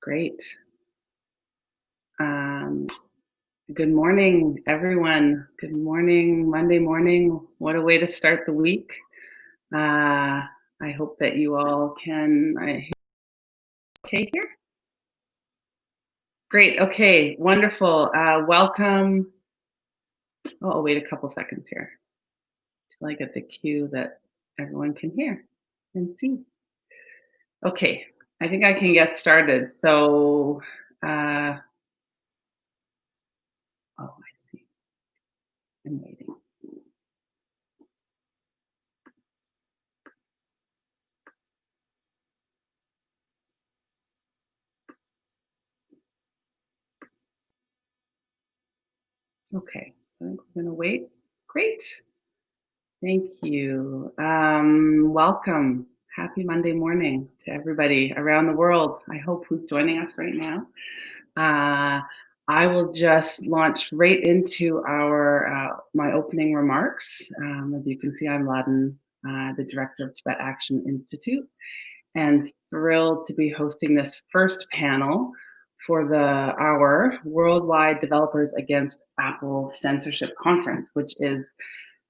Great. Good morning, everyone. Good morning, Monday morning. What a way to start the week. I hope that you all can. Okay here? Great. Okay. Wonderful. Welcome. Oh, I'll wait a couple seconds here till I get the cue that everyone can hear and see. Okay. I think I can get started. Oh, I see. I'm waiting. Okay, so I think we're going to wait. Great. Thank you. Welcome. Happy Monday morning to everybody around the world. I hope who's joining us right now. I will just launch right into my opening remarks. As you can see, I'm Laden, the director of Tibet Action Institute, and thrilled to be hosting this first panel for our Worldwide Developers Against Apple Censorship Conference, which is,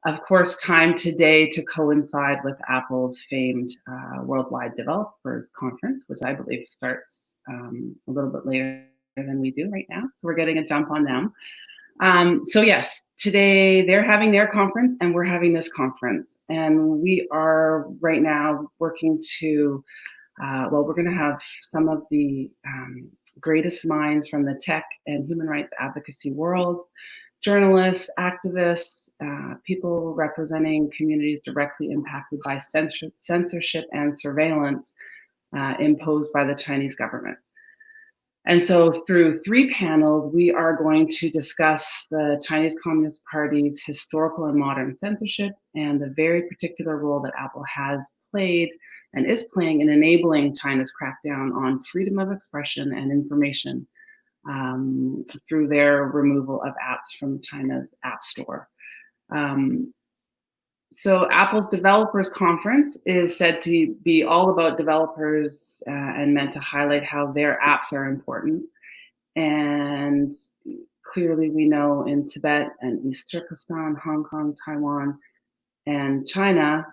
of course, timed today to coincide with Apple's famed Worldwide Developers Conference, which I believe starts a little bit later than we do right now. So we're getting a jump on them. So yes, today they're having their conference and we're having this conference. And we are right now working to we're going to have some of the greatest minds from the tech and human rights advocacy worlds, journalists, activists, people representing communities directly impacted by censorship and surveillance imposed by the Chinese government. And so through 3 panels, we are going to discuss the Chinese Communist Party's historical and modern censorship and the very particular role that Apple has played and is playing in enabling China's crackdown on freedom of expression and information through their removal of apps from China's App Store. So Apple's Developers Conference is said to be all about developers and meant to highlight how their apps are important. And clearly we know in Tibet and East Turkestan, Hong Kong, Taiwan, and China,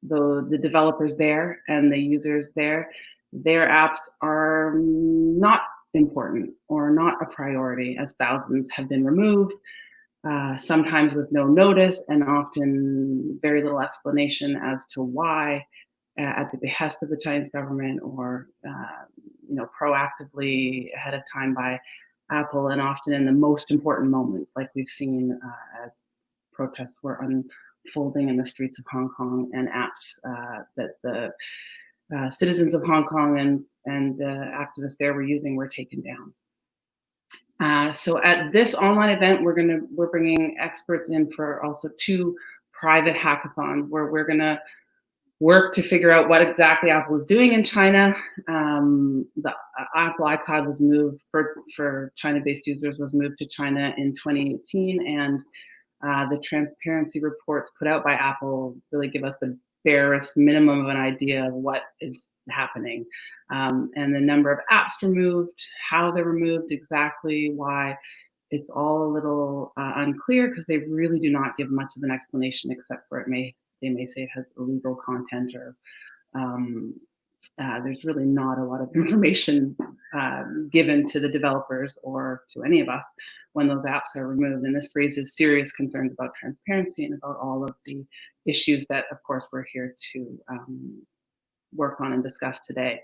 the developers there and the users there, their apps are not important or not a priority, as thousands have been removed. Sometimes with no notice and often very little explanation as to why, at the behest of the Chinese government or proactively ahead of time by Apple, and often in the most important moments, like we've seen as protests were unfolding in the streets of Hong Kong and apps that the citizens of Hong Kong and the activists there were using were taken down. So at this online event, we're bringing experts in for also 2 private hackathons where we're gonna work to figure out what exactly Apple is doing in China. The Apple iCloud was moved for China-based users was moved to China in 2018, and the transparency reports put out by Apple really give us the barest minimum of an idea of what is happening. And the number of apps removed, how they're removed, exactly why, it's all a little unclear because they really do not give much of an explanation, except for they may say it has illegal content or there's really not a lot of information given to the developers or to any of us when those apps are removed. And this raises serious concerns about transparency and about all of the issues that, of course, we're here to work on and discuss today.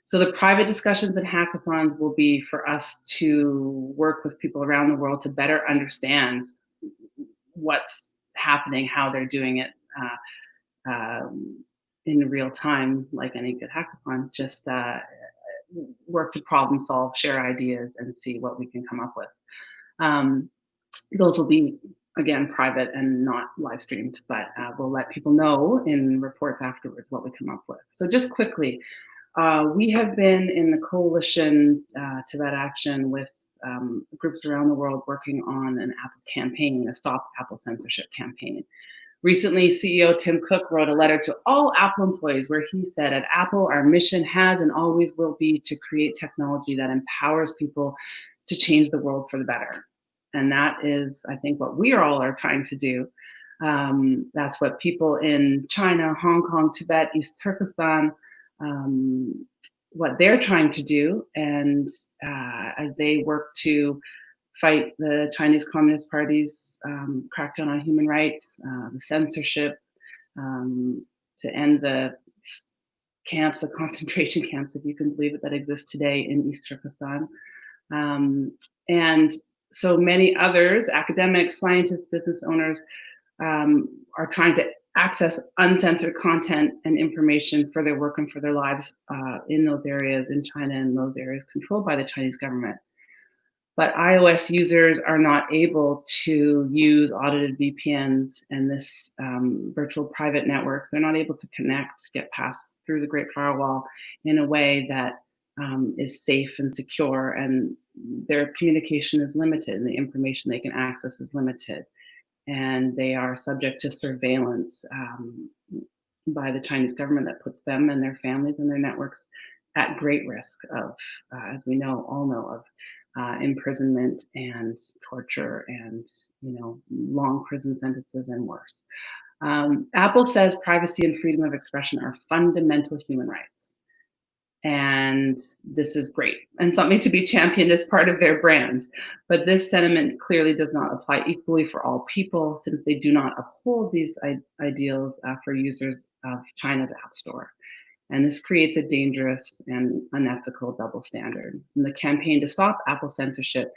So the private discussions and hackathons will be for us to work with people around the world to better understand what's happening, how they're doing it in real time, like any good hackathon, just work to problem solve, share ideas, and see what we can come up with. Those will be, again, private and not live streamed, but we'll let people know in reports afterwards what we come up with. So just quickly, we have been in the coalition Tibet Action with groups around the world working on an Apple campaign, a Stop Apple Censorship campaign. Recently, CEO Tim Cook wrote a letter to all Apple employees where he said, at Apple, our mission has and always will be to create technology that empowers people to change the world for the better. And that is, I think, what we all are trying to do. That's what people in China, Hong Kong, Tibet, East Turkestan, what they're trying to do. And as they work to fight the Chinese Communist Party's crackdown on human rights, the censorship, to end the camps, the concentration camps, if you can believe it, that exist today in East Turkestan. And so many others, academics, scientists, business owners, are trying to access uncensored content and information for their work and for their lives in those areas in China and those areas controlled by the Chinese government. But iOS users are not able to use audited VPNs and this virtual private network. They're not able to connect, get past through the Great Firewall in a way that is safe and secure, and their communication is limited and the information they can access is limited. And they are subject to surveillance by the Chinese government that puts them and their families and their networks at great risk of, as we know, all know of, imprisonment and torture and long prison sentences and worse. Apple says privacy and freedom of expression are fundamental human rights. And this is great and something to be championed as part of their brand. But this sentiment clearly does not apply equally for all people, since they do not uphold these ideals for users of China's App Store. And this creates a dangerous and unethical double standard. And the campaign to stop Apple censorship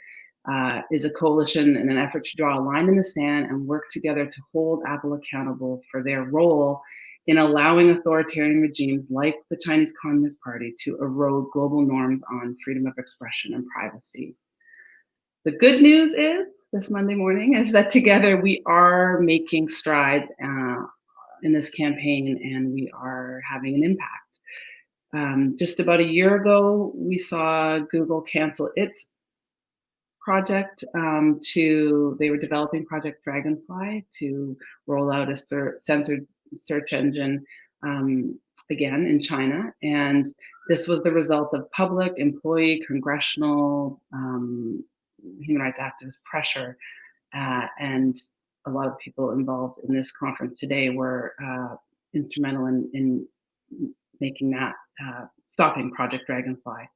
is a coalition in an effort to draw a line in the sand and work together to hold Apple accountable for their role in allowing authoritarian regimes like the Chinese Communist Party to erode global norms on freedom of expression and privacy. The good news is, this Monday morning, is that together we are making strides in this campaign, and we are having an impact. Just about a year ago, we saw Google cancel its project they were developing Project Dragonfly to roll out a censored search engine again in China. And this was the result of public, employee, congressional, human rights activist pressure. And a lot of people involved in this conference today were instrumental in making that, stopping Project Dragonfly.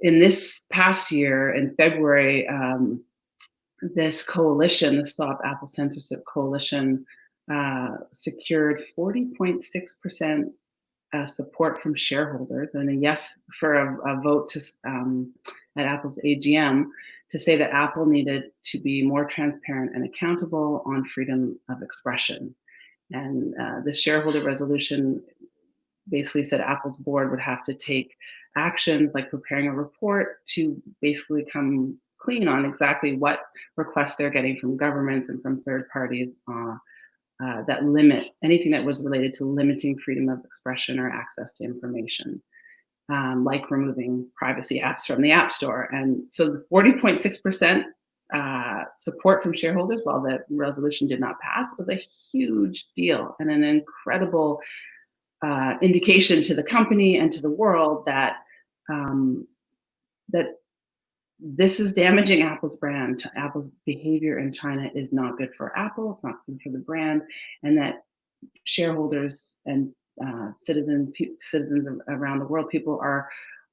In this past year, in February, this coalition, the Stop Apple Censorship Coalition, secured 40.6% support from shareholders and a yes for a vote at Apple's AGM to say that Apple needed to be more transparent and accountable on freedom of expression. And the shareholder resolution basically said Apple's board would have to take actions like preparing a report to basically come clean on exactly what requests they're getting from governments and from third parties that limit anything that was related to limiting freedom of expression or access to information, like removing privacy apps from the App Store. And so the 40.6% support from shareholders, while the resolution did not pass, was a huge deal and an incredible indication to the company and to the world that that this is damaging Apple's brand. Apple's behavior in China is not good for Apple. It's not good for the brand, and that shareholders and citizens around the world, people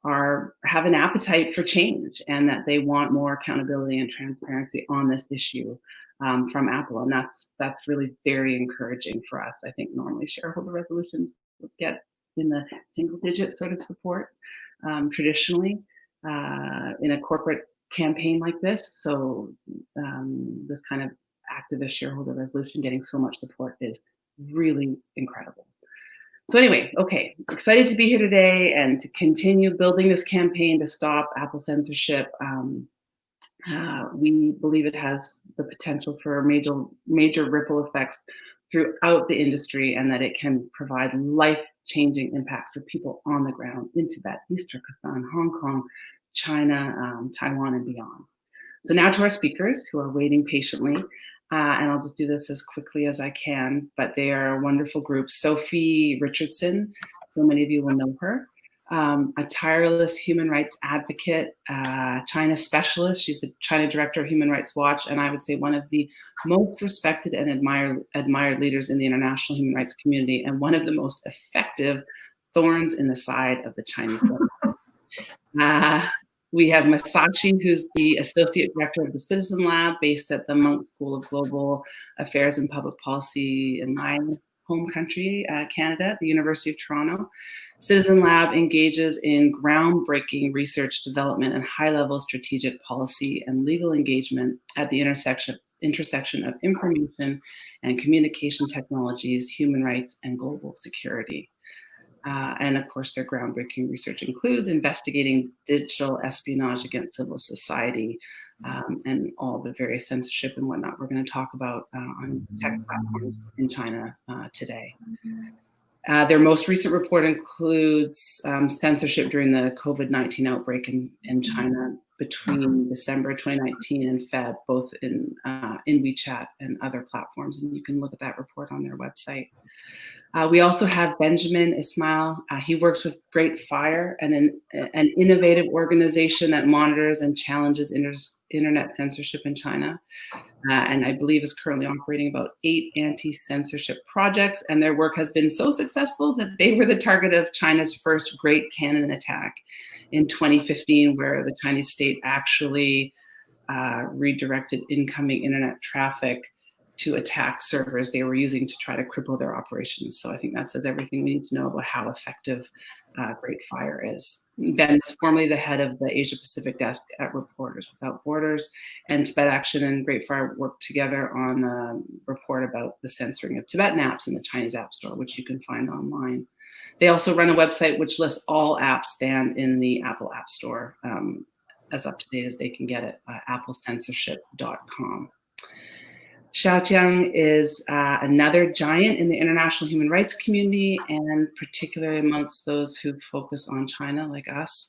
have an appetite for change, and that they want more accountability and transparency on this issue from Apple, and that's really very encouraging for us. I think normally shareholder resolutions would get in the single digit sort of support traditionally in a corporate campaign like this. So this kind of activist shareholder resolution getting so much support is really incredible. So anyway, okay, excited to be here today and to continue building this campaign to stop Apple censorship. We believe it has the potential for major ripple effects throughout the industry, and that it can provide life-changing impacts for people on the ground in Tibet, East Turkestan, Hong Kong, China, Taiwan, and beyond. So now to our speakers who are waiting patiently. And I'll just do this as quickly as I can, but they are a wonderful group. Sophie Richardson, so many of you will know her, a tireless human rights advocate, China specialist. She's the China director of Human Rights Watch, and I would say one of the most respected and admired leaders in the international human rights community, and one of the most effective thorns in the side of the Chinese government. We have Masashi, who's the Associate Director of the Citizen Lab based at the Monk School of Global Affairs and Public Policy in my home country, Canada, at the University of Toronto. Citizen Lab engages in groundbreaking research development and high-level strategic policy and legal engagement at the intersection of information and communication technologies, human rights, and global security. And of course, their groundbreaking research includes investigating digital espionage against civil society and all the various censorship and whatnot we're going to talk about on tech platforms in China today. Their most recent report includes censorship during the COVID-19 outbreak in China between December 2019 and Feb, both in WeChat and other platforms. And you can look at that report on their website. We also have Benjamin Ismail. He works with Great Fire, an innovative organization that monitors and challenges internet censorship in China. And I believe is currently operating about 8 anti-censorship projects. And their work has been so successful that they were the target of China's first Great Cannon attack in 2015, where the Chinese state actually redirected incoming internet traffic to attack servers they were using to try to cripple their operations. So I think that says everything we need to know about how effective Great Fire is. Ben was formerly the head of the Asia Pacific desk at Reporters Without Borders, and Tibet Action and Great Fire worked together on a report about the censoring of Tibetan apps in the Chinese App Store, which you can find online. They also run a website which lists all apps banned in the Apple App Store, as up to date as they can get it, applecensorship.com. Xiaojiang is another giant in the international human rights community, and particularly amongst those who focus on China, like us.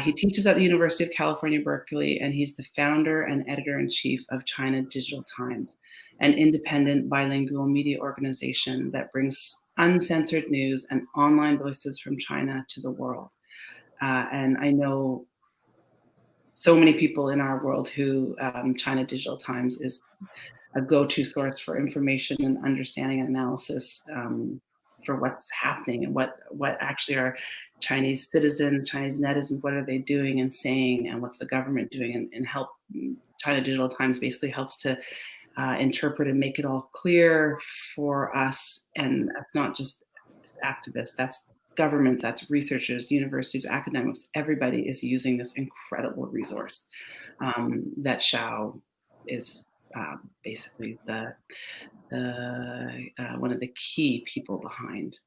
He teaches at the University of California, Berkeley, and he's the founder and editor-in-chief of China Digital Times, an independent bilingual media organization that brings uncensored news and online voices from China to the world. And I know so many people in our world who China Digital Times is a go-to source for information and understanding and analysis for what's happening and what actually are Chinese citizens, Chinese netizens, what are they doing and saying, and what's the government doing, and help. China Digital Times basically helps to interpret and make it all clear for us. And that's not just activists, that's governments, that's researchers, universities, academics, everybody is using this incredible resource that Xiao is basically one of the key people behind.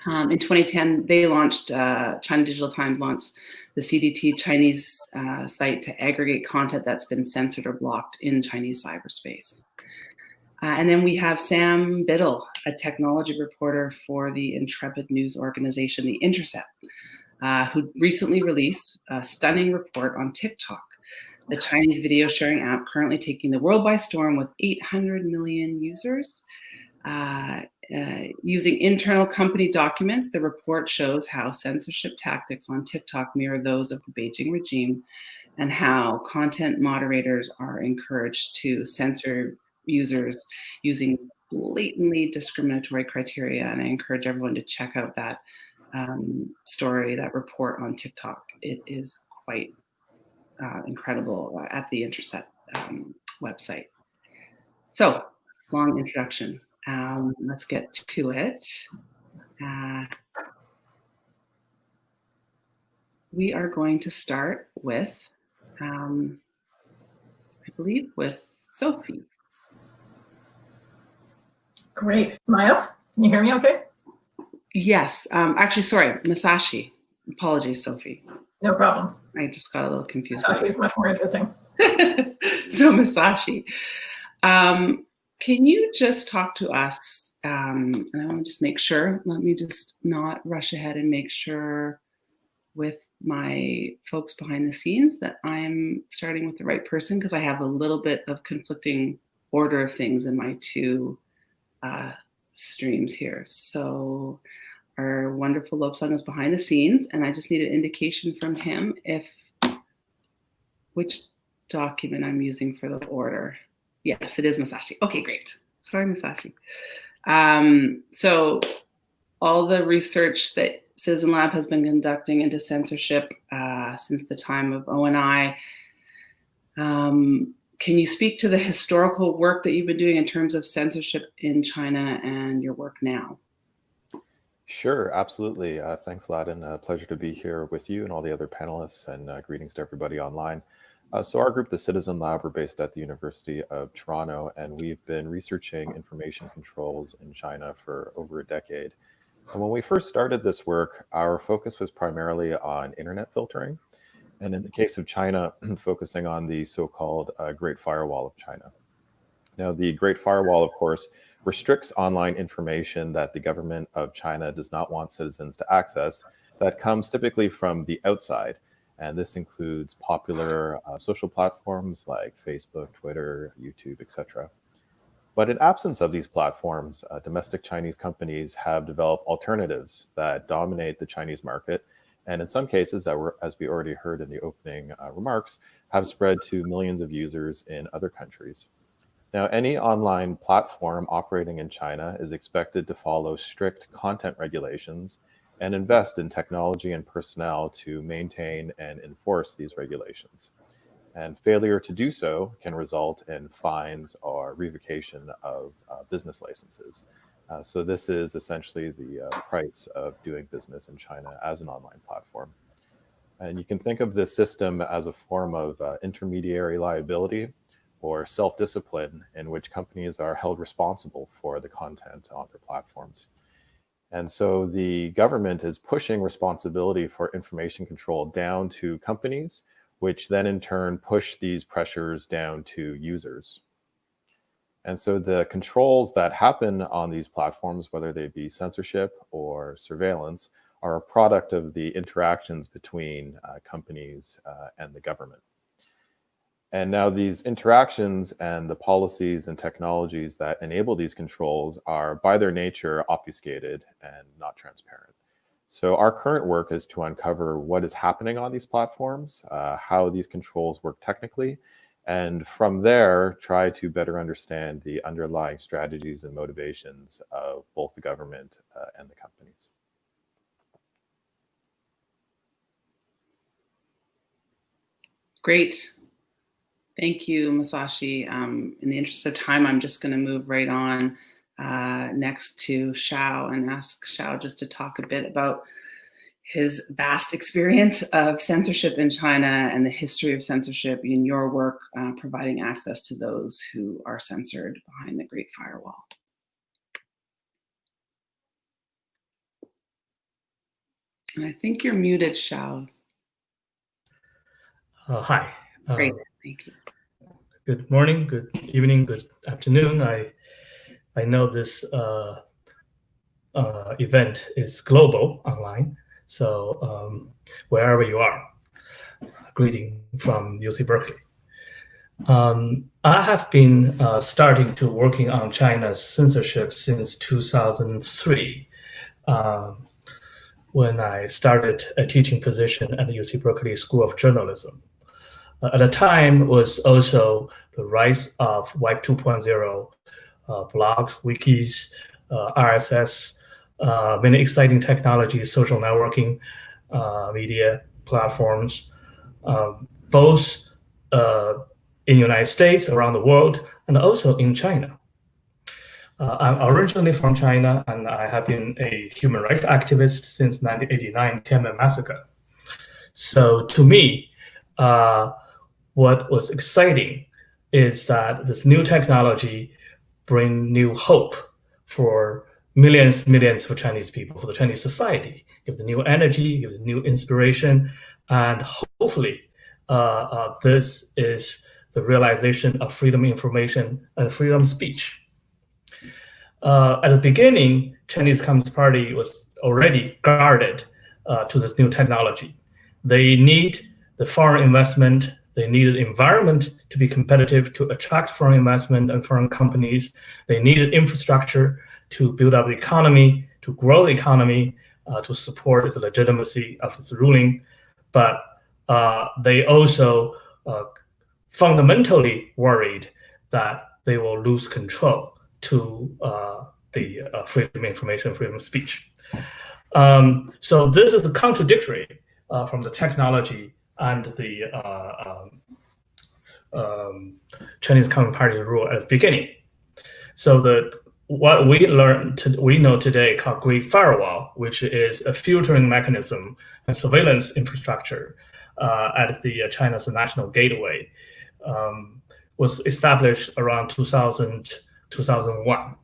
In 2010, they launched, China Digital Times launched the CDT Chinese site to aggregate content that's been censored or blocked in Chinese cyberspace. And then we have Sam Biddle, a technology reporter for the intrepid news organization, The Intercept, who recently released a stunning report on TikTok, the Chinese video sharing app currently taking the world by storm with 800 million users. Using internal company documents, the report shows how censorship tactics on TikTok mirror those of the Beijing regime, and how content moderators are encouraged to censor users using blatantly discriminatory criteria. And I encourage everyone to check out that story, that report on TikTok. It is quite incredible at the Intercept website. So, long introduction. Let's get to it. We are going to start with, I believe, with Sophie. Great. Am I up? Can you hear me okay? Yes. Actually, sorry, Masashi. Apologies, Sophie. No problem. I just got a little confused. Masashi is much more interesting. So, Masashi, can you just talk to us? And I want to just make sure, let me just not rush ahead and make sure with my folks behind the scenes that I'm starting with the right person, because I have a little bit of conflicting order of things in my two streams here. So our wonderful Lobsang is behind the scenes, and I just need an indication from him which document I'm using for the order. Yes, it is Masashi. Okay, great. Sorry, Masashi. So all the research that Citizen Lab has been conducting into censorship since the time of ONI. Can you speak to the historical work that you've been doing in terms of censorship in China and your work now? Sure, absolutely. Thanks, Ladin. Pleasure to be here with you and all the other panelists, and greetings to everybody online. So our group, the Citizen Lab, we're based at the University of Toronto, and we've been researching information controls in China for over a decade. And when we first started this work, our focus was primarily on internet filtering. And in the case of China, focusing on the so-called Great Firewall of China. Now, the Great Firewall, of course, restricts online information that the government of China does not want citizens to access that comes typically from the outside. And this includes popular social platforms like Facebook, Twitter, YouTube, etc. But in absence of these platforms, domestic Chinese companies have developed alternatives that dominate the Chinese market, and in some cases, as we already heard in the opening remarks, have spread to millions of users in other countries. Now, any online platform operating in China is expected to follow strict content regulations and invest in technology and personnel to maintain and enforce these regulations. And failure to do so can result in fines or revocation of business licenses. So this is essentially the price of doing business in China as an online platform. And you can think of this system as a form of intermediary liability or self-discipline in which companies are held responsible for the content on their platforms. And so the government is pushing responsibility for information control down to companies, which then in turn push these pressures down to users. And so the controls that happen on these platforms, whether they be censorship or surveillance, are a product of the interactions between companies and the government. And now these interactions and the policies and technologies that enable these controls are by their nature obfuscated and not transparent. So our current work is to uncover what is happening on these platforms, how these controls work technically, and from there, try to better understand the underlying strategies and motivations of both the government and the companies. Great. Thank you, Masashi. In the interest of time, I'm just going to move right on next to Xiao and ask Xiao just to talk a bit about his vast experience of censorship in China and the history of censorship in your work, providing access to those who are censored behind the Great Firewall. And I think you're muted, Xiao. Hi. Great, thank you. Good morning, good evening, good afternoon. I know this event is global online, so wherever you are, greeting from UC Berkeley. I have been starting to working on China's censorship since 2003, when I started a teaching position at the UC Berkeley School of Journalism. At the time was also the rise of Web 2.0, blogs, wikis, RSS, many exciting technologies, social networking, media platforms, both in the United States, around the world, and also in China. I'm originally from China, and I have been a human rights activist since 1989 Tiananmen Massacre. So to me, what was exciting is that this new technology bring new hope for millions of Chinese people, for the Chinese society, give the new energy, give the new inspiration, and hopefully this is the realization of freedom of information and freedom of speech. At the beginning, Chinese Communist Party was already guarded to this new technology. They need the foreign investment They needed environment to be competitive, to attract foreign investment and foreign companies. They needed infrastructure to build up the economy, to grow the economy, to support its legitimacy of its ruling. But they also fundamentally worried that they will lose control to the freedom of information, freedom of speech. So this is the contradictory from the technology and the Chinese Communist Party rule at the beginning. So what we know today called Great Firewall, which is a filtering mechanism and surveillance infrastructure at the China's national gateway, was established around 2000, 2001.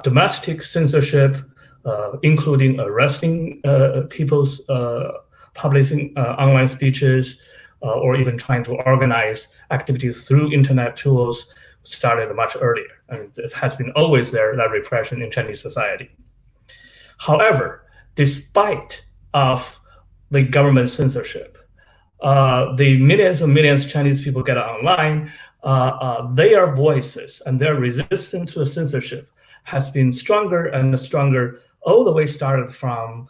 Domestic censorship, including arresting people's publishing online speeches, or even trying to organize activities through internet tools, started much earlier. And it has been always there, that repression in Chinese society. However, despite of the government censorship, the millions and millions of Chinese people get online, their voices and their resistance to the censorship has been stronger and stronger all the way started from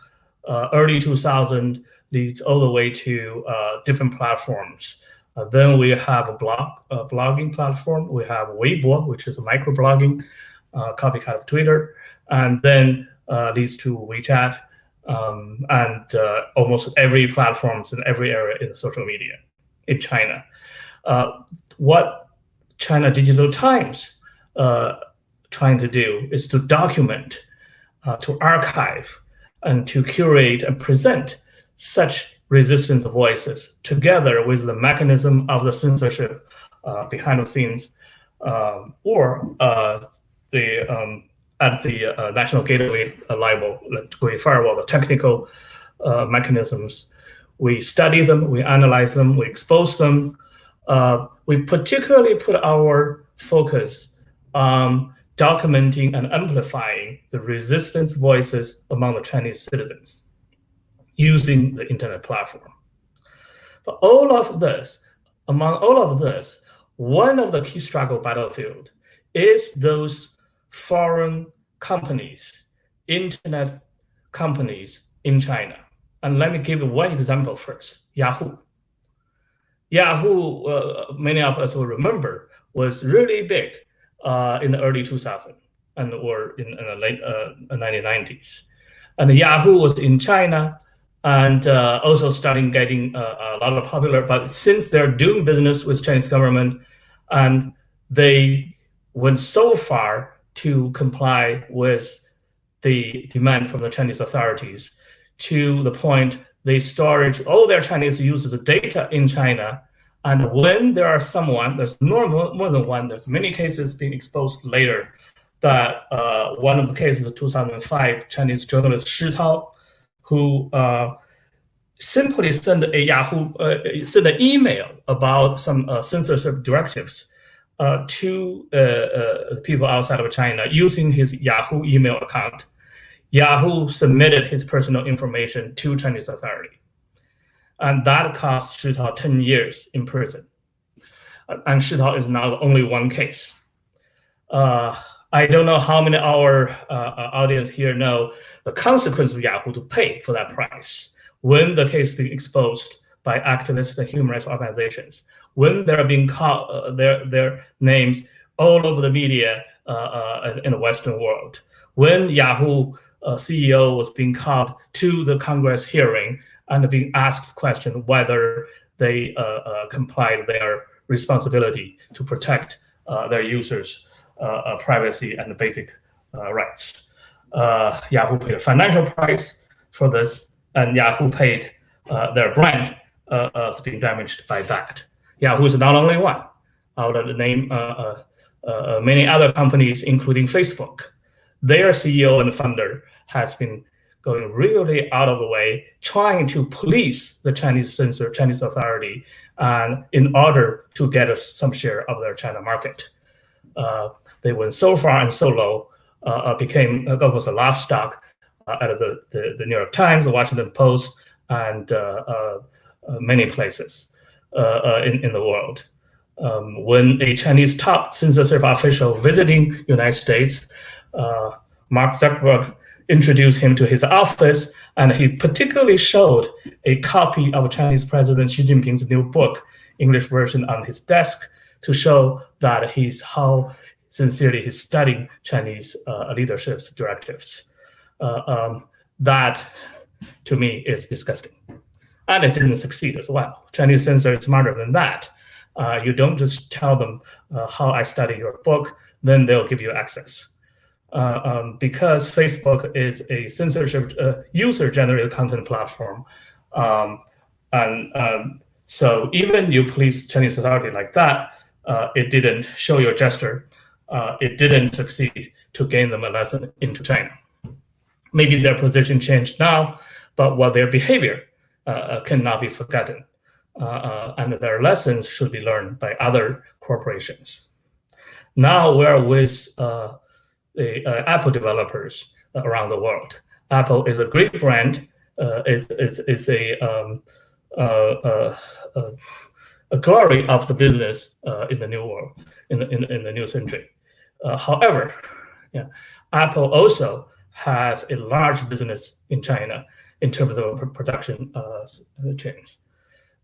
early 2000, leads all the way to different platforms. Then we have a blogging platform. We have Weibo, which is a microblogging, copycat of Twitter, and then leads to WeChat, and almost every platforms in every area in social media in China. What China Digital Times trying to do is to document, to archive, and to curate and present such resistance voices together with the mechanism of the censorship behind the scenes, or at the national gateway level, Great Firewall, the technical mechanisms. We study them, we analyze them, we expose them. We particularly put our focus on documenting and amplifying the resistance voices among the Chinese citizens using the internet platform. But among all of this, one of the key struggle battlefield is those foreign companies, internet companies in China. And let me give one example first, Yahoo. Yahoo, many of us will remember, was really big in the early 2000s or in the late 1990s. And Yahoo was in China and also starting getting a lot of popular, but since they're doing business with Chinese government and they went so far to comply with the demand from the Chinese authorities to the point they storage all their Chinese users' data in China. And when there are there's more than one, there's many cases being exposed later, that one of the cases of 2005, Chinese journalist Shi Tao, who simply sent an email about some censorship directives to people outside of China using his Yahoo email account. Yahoo submitted his personal information to Chinese authority. And that cost Shi Tao 10 years in prison. And Shi Tao is now only one case. I don't know how many our audience here know the consequence of Yahoo to pay for that price when the case is being exposed by activists and human rights organizations, when they're being called their names all over the media in the Western world, when Yahoo CEO was being called to the Congress hearing and being asked question whether they complied their responsibility to protect their users' privacy and basic rights. Yahoo paid a financial price for this, and Yahoo paid their brand being damaged by that. Yahoo is not only one. I would name many other companies, including Facebook. Their CEO and founder has been going really out of the way, trying to police the Chinese authority, and in order to get some share of their China market. They went so far and so low, became almost a livestock out of the New York Times, the Washington Post, and many places. in the world. When a Chinese top censorship official visiting United States, Mark Zuckerberg introduced him to his office, and he particularly showed a copy of Chinese President Xi Jinping's new book, English version, on his desk to show that how sincerely he's studying Chinese leadership's directives. That, to me, is disgusting. And it didn't succeed as well. Chinese censors are smarter than that. You don't just tell them how I study your book, then they'll give you access. Because Facebook is a censorship user-generated content platform, so even you please Chinese authority like that, it didn't show your gesture. It didn't succeed to gain them a lesson into China. Maybe their position changed now, but what their behavior cannot be forgotten. And their lessons should be learned by other corporations. Now we're with the Apple developers around the world. Apple is a great brand. It's a glory of the business in the new world, in the new century. However, Apple also has a large business in China in terms of production chains.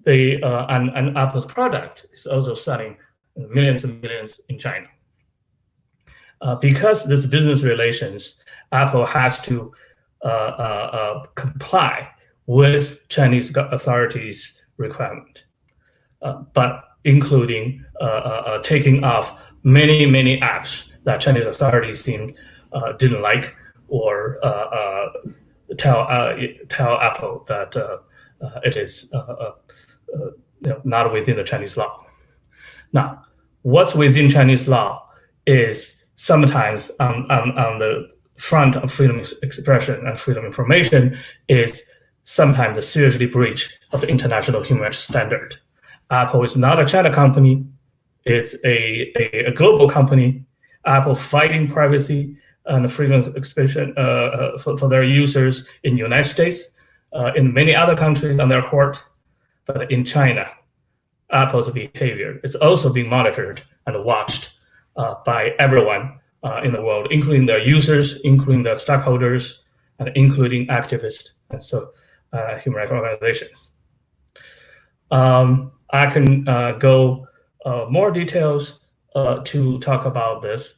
And Apple's product is also selling millions and millions in China. Because this business relations, Apple has to comply with Chinese authorities' requirement, but including taking off many apps that Chinese authorities didn't like, or tell Apple that it is not within the Chinese law. Now, what's within Chinese law is sometimes on the front of freedom of expression and freedom of information is sometimes a seriously breach of the international human rights standard. Apple is not a China company. It's a global company. Apple fighting privacy and freedom of expression for their users in the United States, in many other countries on their court. But in China, Apple's behavior is also being monitored and watched by everyone in the world, including their users, including their stockholders, and including activists and human rights organizations. I can go more details to talk about this,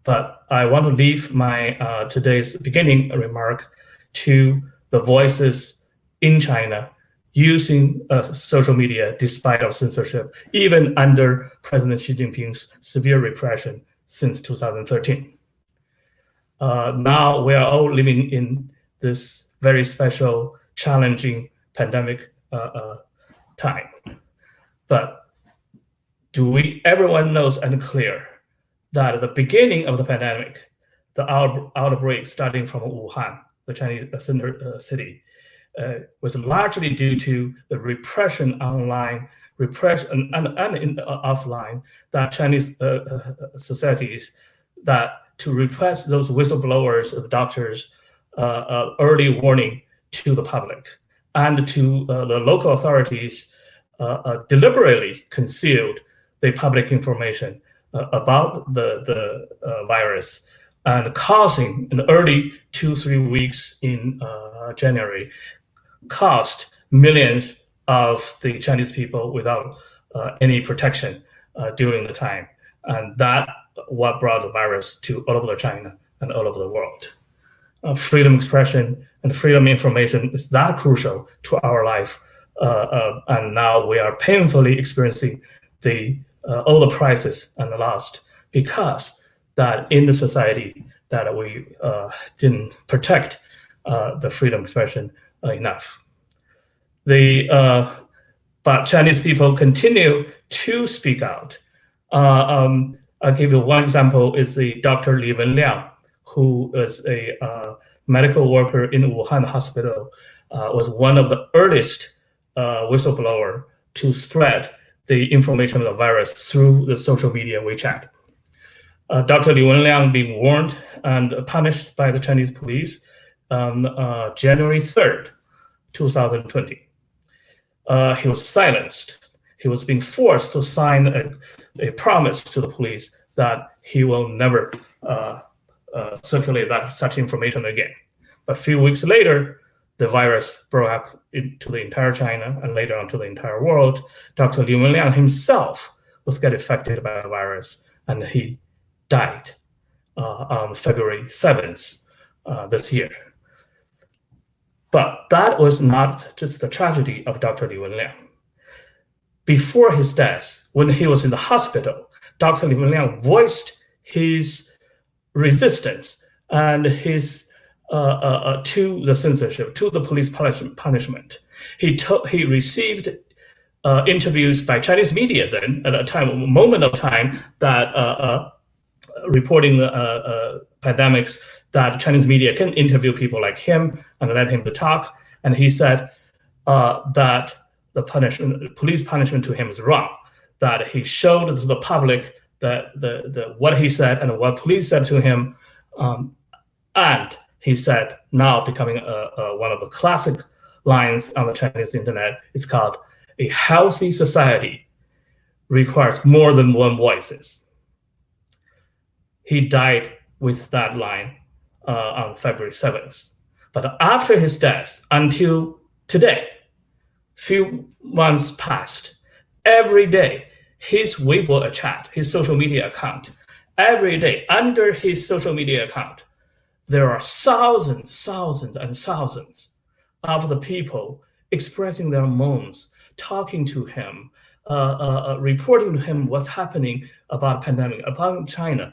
but I want to leave my today's beginning remark to the voices in China using social media despite of censorship, even under President Xi Jinping's severe repression since 2013. Now we are all living in this very special, challenging pandemic time. But everyone knows and clear that at the beginning of the pandemic, the outbreak starting from Wuhan, the Chinese center city, was largely due to the repression online, repression and offline, that Chinese societies, that to repress those whistleblowers of doctors, early warning to the public, and to the local authorities deliberately concealed the public information about the virus, and causing in the early 2-3 weeks in January, cost millions of the Chinese people without any protection during the time. And that what brought the virus to all over China and all over the world. Freedom of expression and freedom of information is that crucial to our life. And now we are painfully experiencing all the prices and the loss because that in the society that we didn't protect the freedom of expression enough. But Chinese people continue to speak out. I'll give you one example, is the Dr. Li Wenliang, who is a medical worker in Wuhan hospital, was one of the earliest whistleblower to spread the information of the virus through the social media WeChat. Dr. Li Wenliang being warned and punished by the Chinese police on January 3rd, 2020. He was silenced. he was being forced to sign a promise to the police that he will never circulate such information again. But a few weeks later, the virus broke into the entire China and later on to the entire world. Dr. Li Wenliang himself was get affected by the virus, and he died on February 7th this year. But that was not just the tragedy of Dr. Li Wenliang. Before his death, when he was in the hospital, Dr. Li Wenliang voiced his resistance and his to the censorship, to the police punishment. He received interviews by Chinese media then at a moment of time that reporting pandemics, that Chinese media can interview people like him and let him to talk. And he said that the police punishment to him is wrong, that he showed to the public that what he said and what police said to him. And he said, now becoming one of the classic lines on the Chinese internet, it's called, "A healthy society requires more than one voices." He died with that line on February 7th. But after his death, until today, few months passed, every day, his Weibo chat, his social media account, every day under his social media account, there are thousands and thousands of the people expressing their moans, talking to him, reporting to him what's happening about pandemic, about China,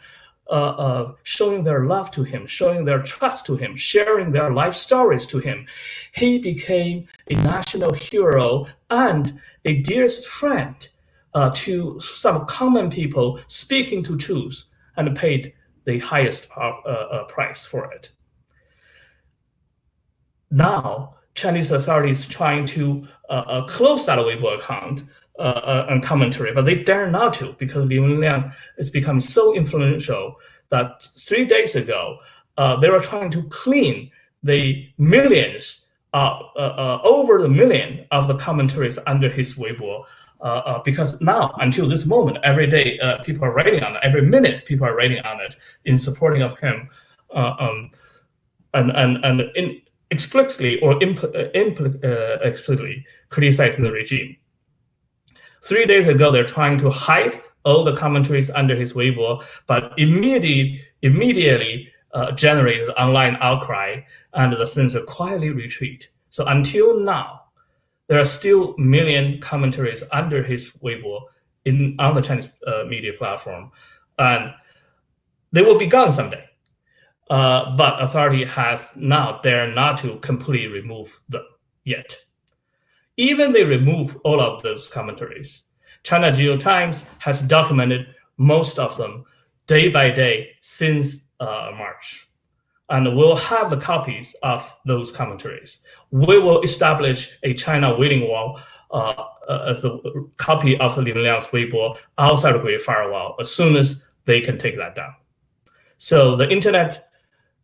showing their love to him, showing their trust to him, sharing their life stories to him. He became a national hero and a dearest friend to some common people speaking to truth, and paid the highest price for it. Now, Chinese authorities trying to close that Weibo account and commentary, but they dare not to, because Li Wenliang has become so influential that 3 days ago, they were trying to clean the millions, over the million of the commentaries under his Weibo, because now, until this moment, every day people are writing on it, every minute people are writing on it in supporting of him, and explicitly or explicitly criticizing the regime. 3 days ago, they're trying to hide all the commentaries under his Weibo, but immediately generated online outcry, and the censor quietly retreat. So until now, there are still million commentaries under his Weibo on the Chinese media platform, and they will be gone someday. But authority has now dared not to completely remove them yet. Even they remove all of those commentaries, China Geo Times has documented most of them day by day since March. And we'll have the copies of those commentaries. We will establish a China waiting wall as a copy of Li Wenliang's Weibo outside the Great Firewall as soon as they can take that down. So the internet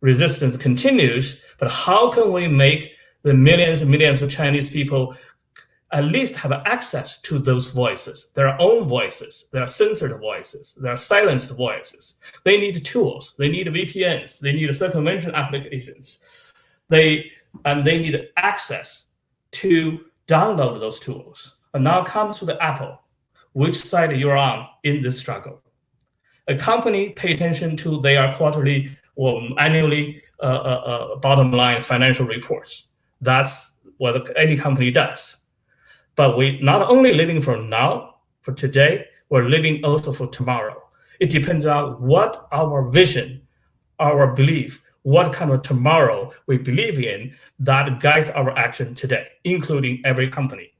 resistance continues, but how can we make the millions and millions of Chinese people at least have access to those voices, their own voices, their censored voices, their silenced voices? They need tools, they need VPNs, they need circumvention applications. They need access to download those tools. And now comes to the Apple, which side you're on in this struggle. A company pay attention to their quarterly or annually bottom line financial reports. That's what any company does. But we not only living for now, for today, we're living also for tomorrow. It depends on what our vision, our belief, what kind of tomorrow we believe in that guides our action today, including every company.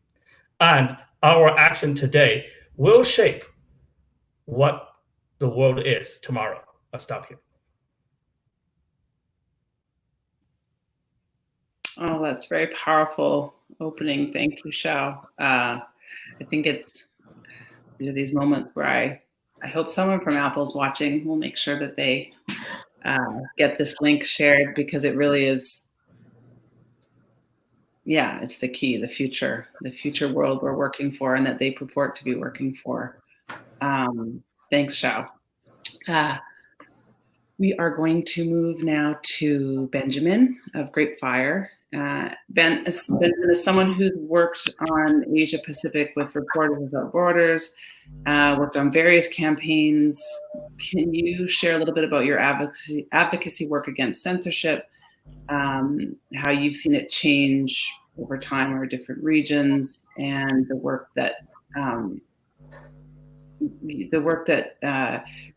And our action today will shape what the world is tomorrow. I'll stop here. Oh, that's very powerful opening. Thank you, Xiao. I think it's these moments where I hope someone from Apple's watching. We'll make sure that they get this link shared, because it really is Yeah, it's the key, the future world we're working for and that they purport to be working for. Thanks, Xiao. We are going to move now to Benjamin of Grapefire. Benjamin is someone who's worked on Asia Pacific with Reporters Without Borders, worked on various campaigns. Can you share a little bit about your advocacy work against censorship, how you've seen it change over time or different regions, and the work that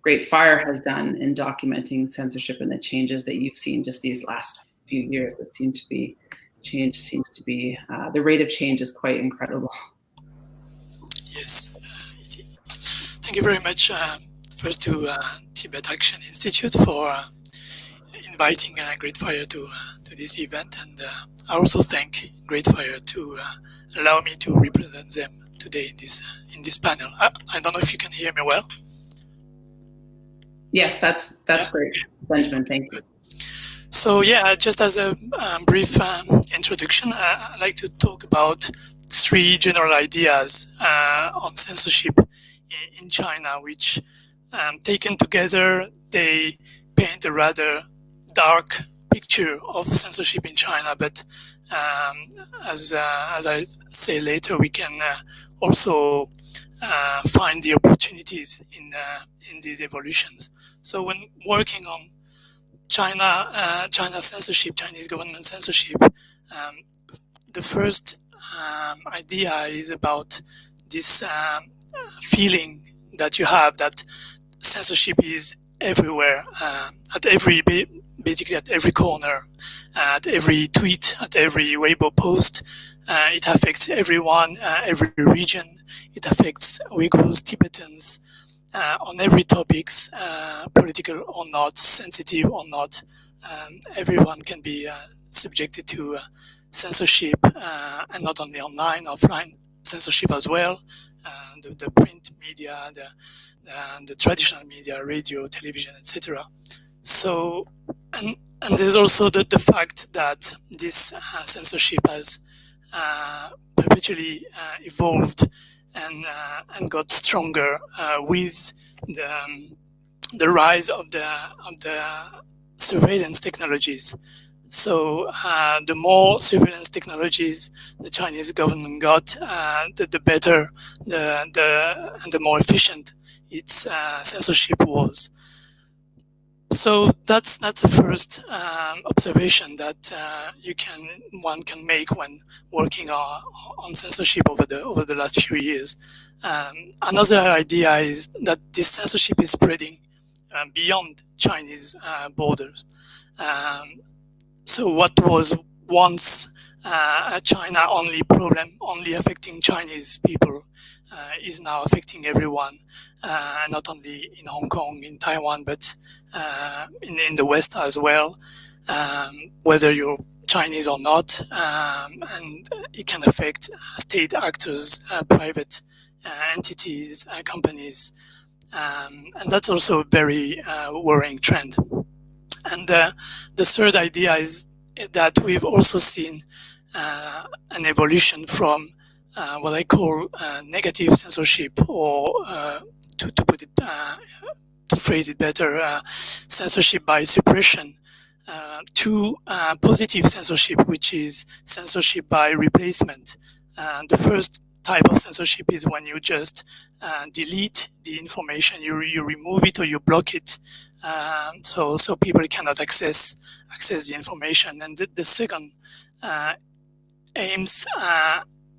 Grapefire has done in documenting censorship and the changes that you've seen just these last few years that seem to be the rate of change is quite incredible. Yes, thank you very much first to Tibet Action Institute for inviting Grapefire to this event, and I also thank Grapefire to allow me to represent them today in this panel. I don't know if you can hear me well. Yes, that's great, Benjamin. Thank you. So yeah, just as a brief introduction, I'd like to talk about 3 general ideas on censorship in China, which taken together, they paint a rather dark picture of censorship in China. But as I say later, we can also find the opportunities in these evolutions. So when working on China censorship, Chinese government censorship, the first idea is about this feeling that you have that censorship is everywhere, basically at every corner, at every tweet, at every Weibo post. It affects everyone, every region. It affects Uyghurs, Tibetans, on every topics, political or not, sensitive or not. Everyone can be subjected to censorship, and not only online, offline censorship as well. The print media, the traditional media, radio, television, etc. So, and there's also the fact that this censorship has perpetually evolved and got stronger with the rise of the surveillance technologies. So the more surveillance technologies the Chinese government got, the better and the more efficient its censorship was. So that's the first observation that one can make when working on censorship over the last few years. Another idea is that this censorship is spreading beyond Chinese borders. So what was once a China-only problem, only affecting Chinese people, is now affecting everyone, not only in Hong Kong, in Taiwan, but in the West as well, whether you're Chinese or not, and it can affect state actors, private entities, companies, and that's also a very worrying trend. And the third idea is that we've also seen an evolution from what I call negative censorship, or to put it, to phrase it better, censorship by suppression, to positive censorship, which is censorship by replacement. The first type of censorship is when you just delete the information, you remove it or you block it, so people cannot access the information. And the second aims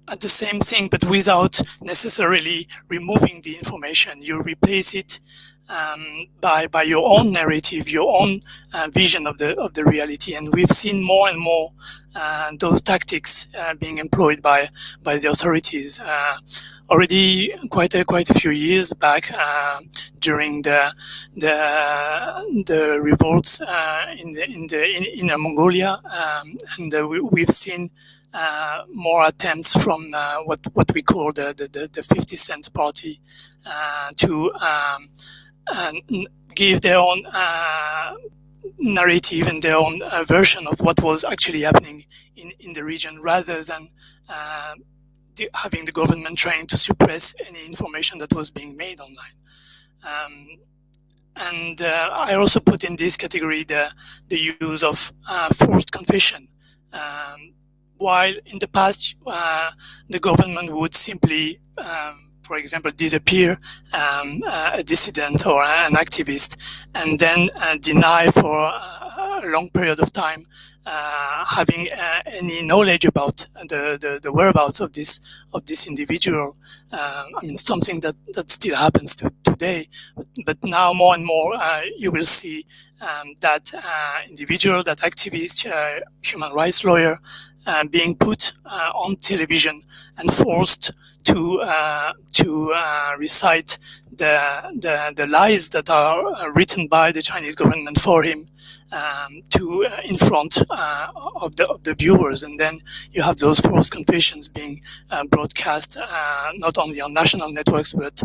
at the same thing, but without necessarily removing the information. You replace it by your own narrative, your own vision of the reality. And we've seen more and more those tactics being employed by the authorities already quite a few years back, during the revolts in Mongolia, and we've seen more attempts from what we call the 50 Cent Party to give their own narrative and their own version of what was actually happening in the region, rather than having the government trying to suppress any information that was being made online. And I also put in this category the use of forced confession. While in the past, the government would simply, for example, disappear a dissident or an activist, and then deny for a long period of time having any knowledge about the whereabouts of this individual. I mean, something that still happens today, but now more and more you will see that individual, that activist, human rights lawyer, being put on television and forced to recite the lies that are written by the Chinese government for him, in front of the viewers. And then you have those false confessions being broadcast not only on national networks but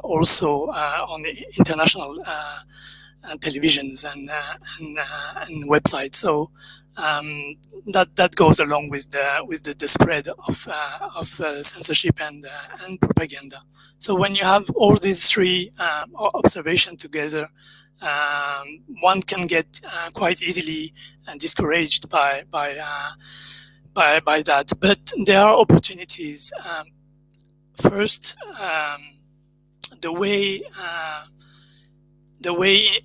also on international televisions and websites. So that goes along with the spread of censorship and propaganda. So when you have all these three observations together, one can get quite easily discouraged by that. But there are opportunities. First, the way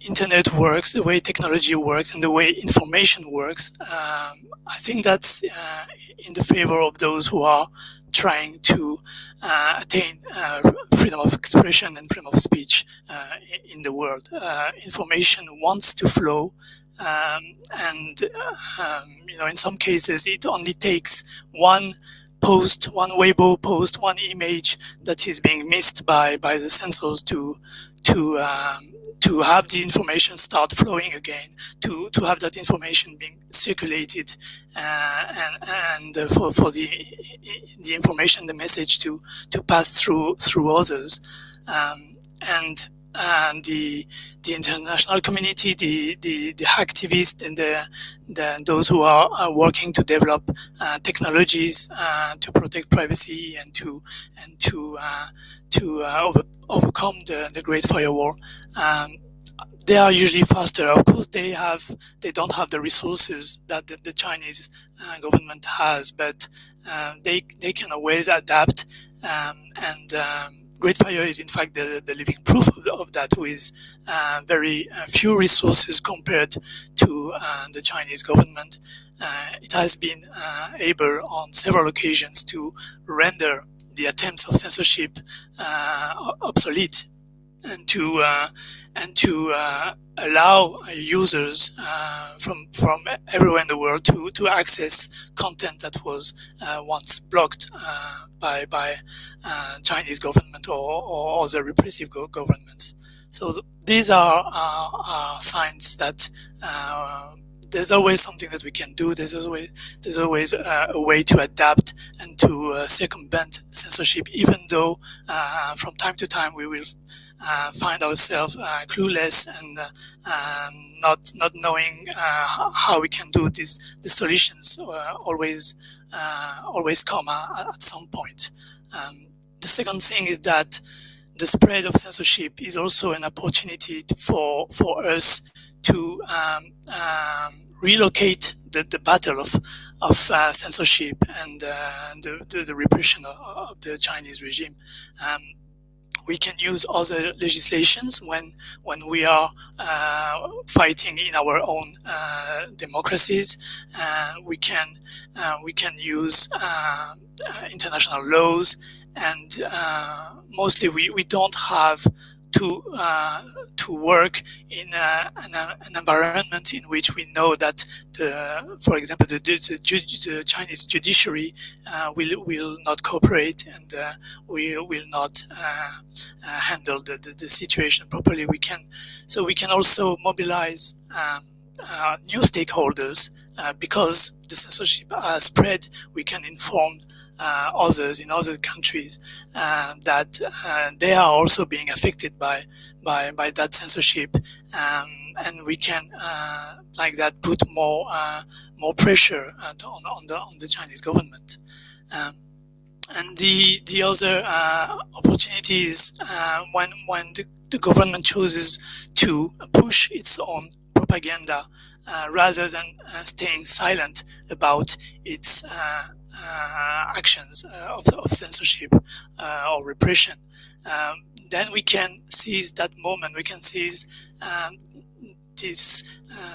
internet works, the way technology works, and the way information works, I think that's in the favor of those who are trying to attain freedom of expression and freedom of speech in the world. Information wants to flow, and in some cases it only takes one post, one Weibo post, one image that is being missed by the censors to have the information start flowing again, to have that information being circulated, and for the information, the message to pass through others, and the international community, the activists, and those who are working to develop technologies to protect privacy and to overcome the Great Firewall. They are usually faster. Of course, they don't have the resources that the Chinese government has, but they can always adapt. And Great Fire is in fact the living proof of that, with very few resources compared to the Chinese government. It has been able on several occasions to render the attempts of censorship obsolete, and to allow users from everywhere in the world to access content that was once blocked by Chinese government or other repressive governments. So these are signs that there's always something that we can do. There's always a way to adapt and to circumvent censorship, even though from time to time we will find ourselves clueless and not knowing how we can do this. The solutions always come at some point. The second thing is that the spread of censorship is also an opportunity for us to relocate the battle of censorship and the repression of the Chinese regime. We can use other legislations when we are fighting in our own democracies. We can use international laws, and mostly we don't have to work in an environment in which we know that, for example, the Chinese judiciary will not cooperate, and we will not handle the situation properly. We can also mobilize new stakeholders, because the censorship spread. We can inform others in other countries that they are also being affected by by that censorship, and we can like that put more pressure on the Chinese government. And the other opportunity is when the government chooses to push its own propaganda rather than staying silent about its actions of censorship or repression. Then we can seize that moment. We can seize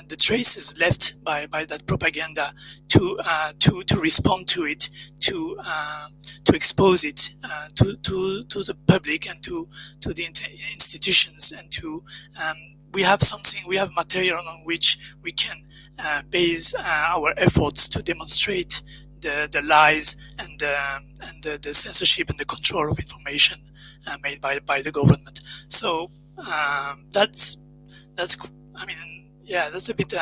the traces left by that propaganda to respond to it, to expose it to the public and to the institutions, and to we have material on which we can base our efforts to demonstrate the lies and the censorship and the control of information made by the government. So that's I mean, yeah, that's a bit.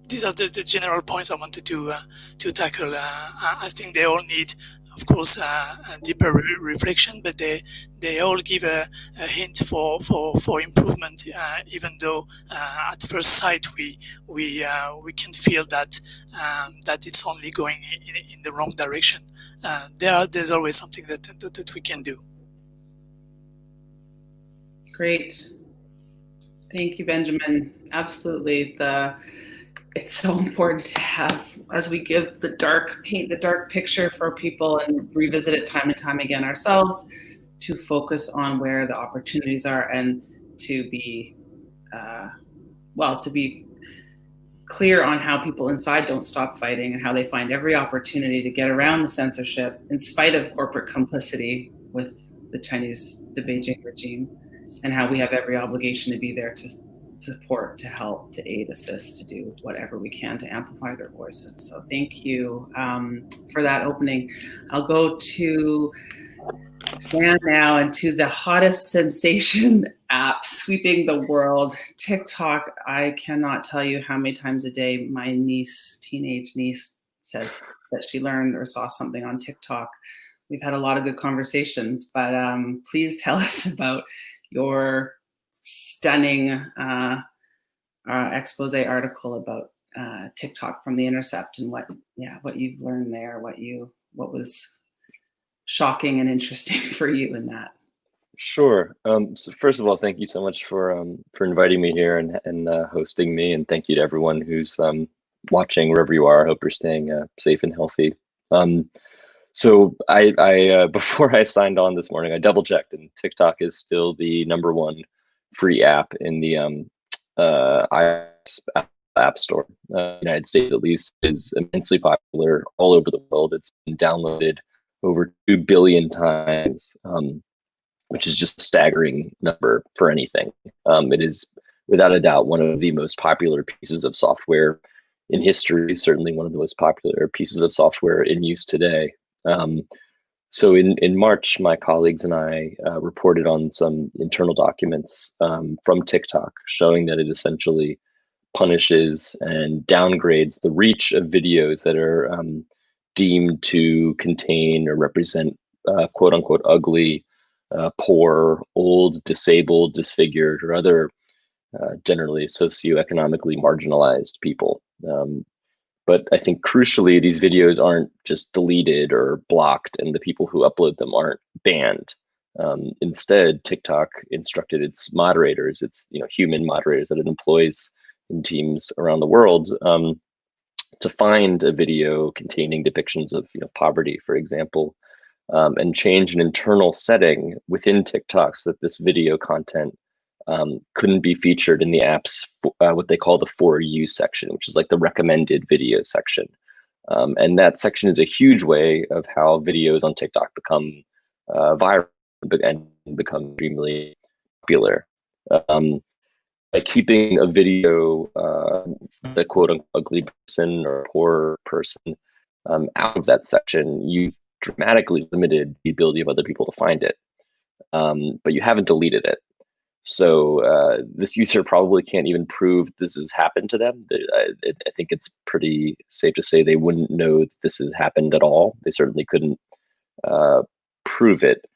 These are the general points I wanted to tackle. I think they all need, of course, a deeper reflection, but they all give a hint for improvement. Even though at first sight we can feel that it's only going in the wrong direction. There's always something that we can do. Great. Thank you, Benjamin. Absolutely. It's so important to have, as we paint the dark picture for people and revisit it time and time again ourselves, to focus on where the opportunities are, and to be, to be clear on how people inside don't stop fighting, and how they find every opportunity to get around the censorship in spite of corporate complicity with the Beijing regime, and how we have every obligation to be there to support, to help, to aid, assist, to do whatever we can to amplify their voices. So thank you for that opening. I'll go to Stan now, and to the hottest sensation app sweeping the world, TikTok. I cannot tell you how many times a day my teenage niece says that she learned or saw something on TikTok. We've had a lot of good conversations, but please tell us about your stunning expose article about TikTok from The Intercept, and what you've learned there, what was shocking and interesting for you in that. Sure. So first of all, thank you so much for inviting me here and hosting me, and thank you to everyone who's watching wherever you are. I hope you're staying safe and healthy. So I before I signed on this morning, I double checked, and TikTok is still the #1 free app in the iOS App Store. United States, at least, is immensely popular all over the world. It's been downloaded over 2 billion times, which is just a staggering number for anything. It is without a doubt one of the most popular pieces of software in history, certainly one of the most popular pieces of software in use today. So in March, my colleagues and I reported on some internal documents from TikTok showing that it essentially punishes and downgrades the reach of videos that are deemed to contain or represent quote unquote ugly, poor, old, disabled, disfigured, or other generally socioeconomically marginalized people. But I think crucially, these videos aren't just deleted or blocked, and the people who upload them aren't banned. Instead, TikTok instructed its moderators, its human moderators that it employs in teams around the world, to find a video containing depictions of poverty, for example, and change an internal setting within TikTok so that this video content couldn't be featured in the app's what they call the For You section, which is like the recommended video section. And that section is a huge way of how videos on TikTok become viral and become extremely popular. By keeping a video, the quote unquote ugly person or poor person out of that section, you dramatically limited the ability of other people to find it, but you haven't deleted it. So this user probably can't even prove this has happened to them. I think it's pretty safe to say they wouldn't know that this has happened at all. They certainly couldn't prove it.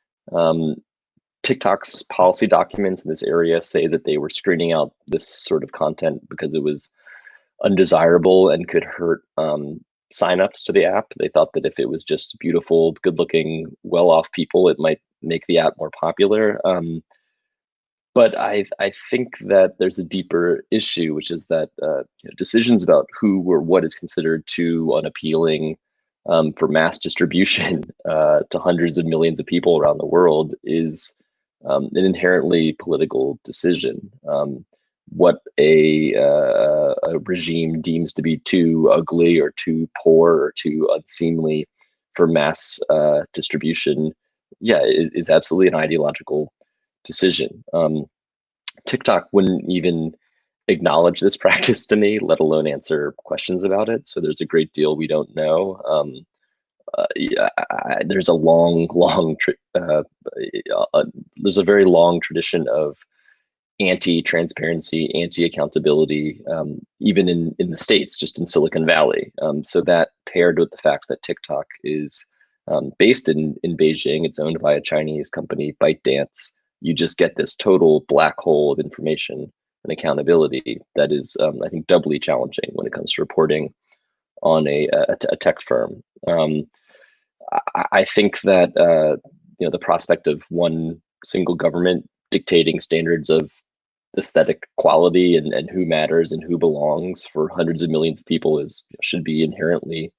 TikTok's policy documents in this area say that they were screening out this sort of content because it was undesirable and could hurt signups to the app. They thought that if it was just beautiful, good-looking, well-off people, it might make the app more popular. But I think that there's a deeper issue, which is that decisions about who or what is considered too unappealing for mass distribution to hundreds of millions of people around the world is an inherently political decision. What a regime deems to be too ugly or too poor or too unseemly for mass distribution, is absolutely an ideological decision. TikTok wouldn't even acknowledge this practice to me, let alone answer questions about it. So there's a great deal we don't know. There's a there's a very long tradition of anti-transparency, anti-accountability, even in the States, just in Silicon Valley. So that paired with the fact that TikTok is based in Beijing, it's owned by a Chinese company, ByteDance, you just get this total black hole of information and accountability that is, I think, doubly challenging when it comes to reporting on a tech firm. I think that the prospect of one single government dictating standards of aesthetic quality and who matters and who belongs for hundreds of millions of people should be inherently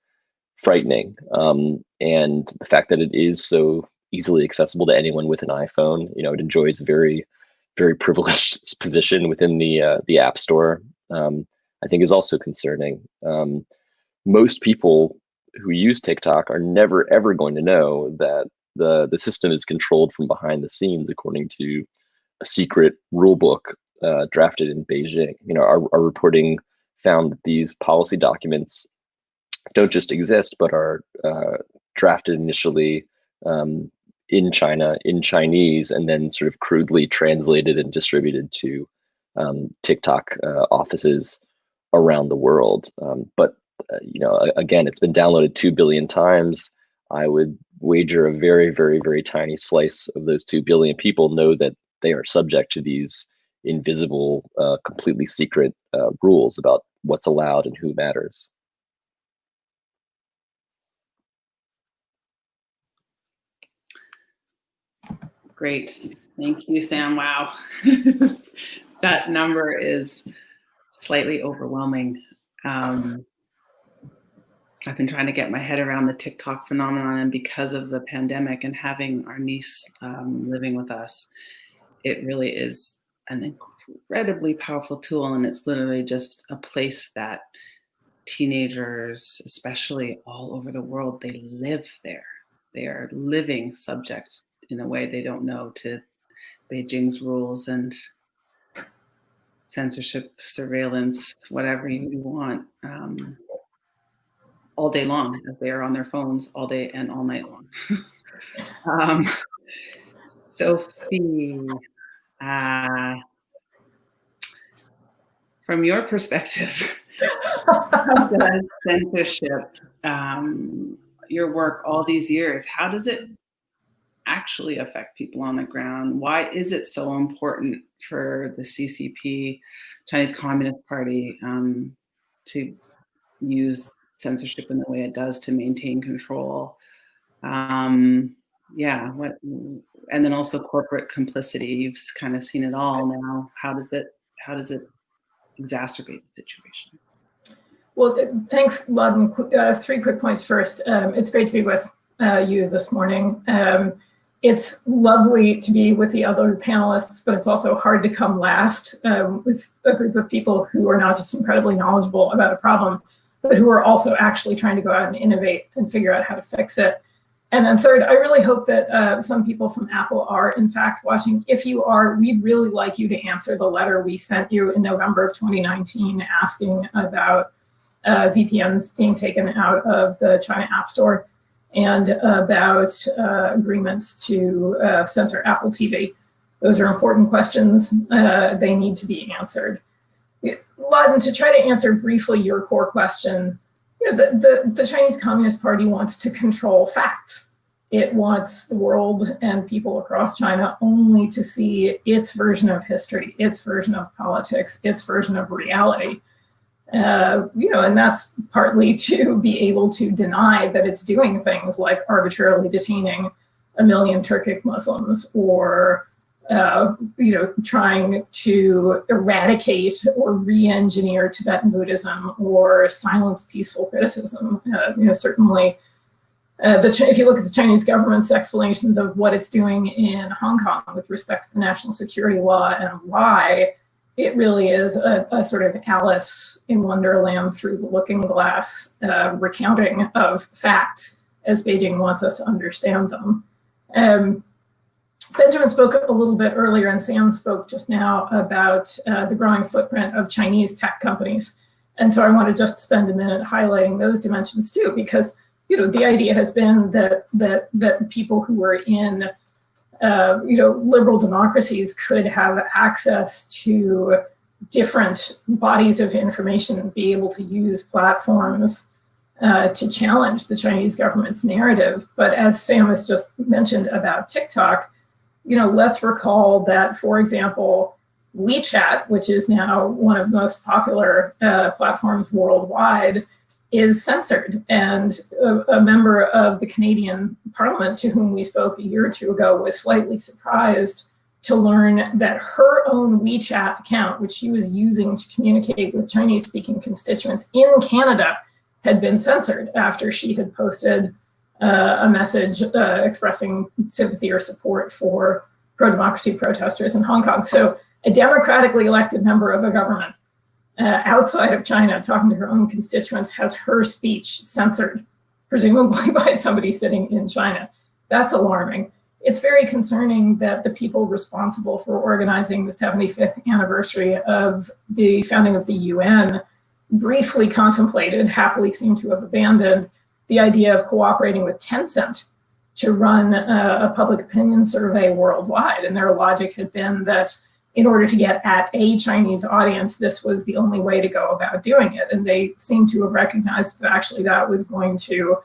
frightening. And the fact that it is so easily accessible to anyone with an iPhone, it enjoys a very, very privileged position within the App Store, I think is also concerning. Most people who use TikTok are never ever going to know that the system is controlled from behind the scenes according to a secret rule book drafted in Beijing. Our reporting found that these policy documents don't just exist, but are drafted initially in China, in Chinese, and then sort of crudely translated and distributed to TikTok offices around the world. But again, it's been downloaded 2 billion times. I would wager a very, very, very tiny slice of those 2 billion people know that they are subject to these invisible, completely secret rules about what's allowed and who matters. Great. Thank you, Sam. Wow. That number is slightly overwhelming. I've been trying to get my head around the TikTok phenomenon, and because of the pandemic and having our niece living with us, it really is an incredibly powerful tool, and it's literally just a place that teenagers, especially all over the world, they live there. They are living subject in a way they don't know to Beijing's rules and censorship, surveillance, whatever you want, all day long, as they are on their phones all day and all night long. Sophie, from your perspective, censorship, your work all these years, how does it actually affect people on the ground? Why is it so important for the CCP, Chinese Communist Party, to use censorship in the way it does to maintain control? And then also corporate complicity. You've kind of seen it all now. How does it exacerbate the situation? Well, thanks, Loudon. 3 quick points first. It's great to be with you this morning. It's lovely to be with the other panelists, but it's also hard to come last with a group of people who are not just incredibly knowledgeable about a problem, but who are also actually trying to go out and innovate and figure out how to fix it. And then third, I really hope that some people from Apple are in fact watching. If you are, we'd really like you to answer the letter we sent you in November of 2019 asking about VPNs being taken out of the China App Store and about agreements to censor Apple TV. Those are important questions. They need to be answered. Loudon, to try to answer briefly your core question, the Chinese Communist Party wants to control facts. It wants the world and people across China only to see its version of history, its version of politics, its version of reality. And that's partly to be able to deny that it's doing things like arbitrarily detaining 1 million Turkic Muslims, or trying to eradicate or re-engineer Tibetan Buddhism, or silence peaceful criticism. Certainly, if you look at the Chinese government's explanations of what it's doing in Hong Kong with respect to the national security law and why, it really is a sort of Alice in Wonderland through the looking glass recounting of facts as Beijing wants us to understand them. Benjamin spoke a little bit earlier, and Sam spoke just now about the growing footprint of Chinese tech companies. And so I want to just spend a minute highlighting those dimensions too, because the idea has been that people who are in liberal democracies could have access to different bodies of information and be able to use platforms to challenge the Chinese government's narrative. But as Sam has just mentioned about TikTok, let's recall that, for example, WeChat, which is now one of the most popular platforms worldwide, is censored. And a member of the Canadian Parliament to whom we spoke a year or two ago was slightly surprised to learn that her own WeChat account, which she was using to communicate with Chinese-speaking constituents in Canada, had been censored after she had posted a message expressing sympathy or support for pro-democracy protesters in Hong Kong. So a democratically elected member of a government outside of China talking to her own constituents has her speech censored, presumably by somebody sitting in China. That's alarming. It's very concerning that the people responsible for organizing the 75th anniversary of the founding of the UN briefly contemplated, happily seem to have abandoned, the idea of cooperating with Tencent to run a public opinion survey worldwide. And their logic had been that in order to get at a Chinese audience, this was the only way to go about doing it. And they seem to have recognized that actually that was going to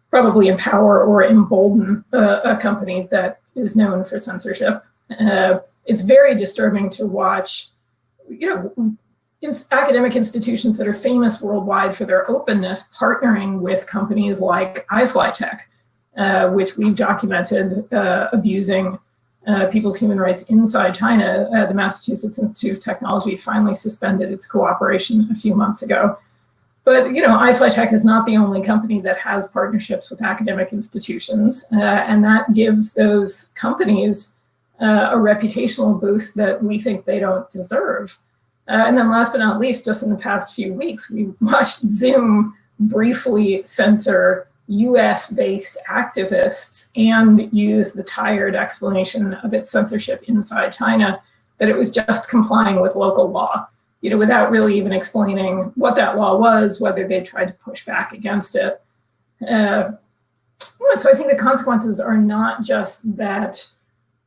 probably empower or embolden a company that is known for censorship. It's very disturbing to watch, academic institutions that are famous worldwide for their openness partnering with companies like iFlyTech, which we've documented abusing people's human rights inside China. The Massachusetts Institute of Technology finally suspended its cooperation a few months ago. But iFlyTech is not the only company that has partnerships with academic institutions, and that gives those companies a reputational boost that we think they don't deserve. And then last but not least, just in the past few weeks, we watched Zoom briefly censor US-based activists and use the tired explanation of its censorship inside China that it was just complying with local law, without really even explaining what that law was, whether they tried to push back against it. So I think the consequences are not just that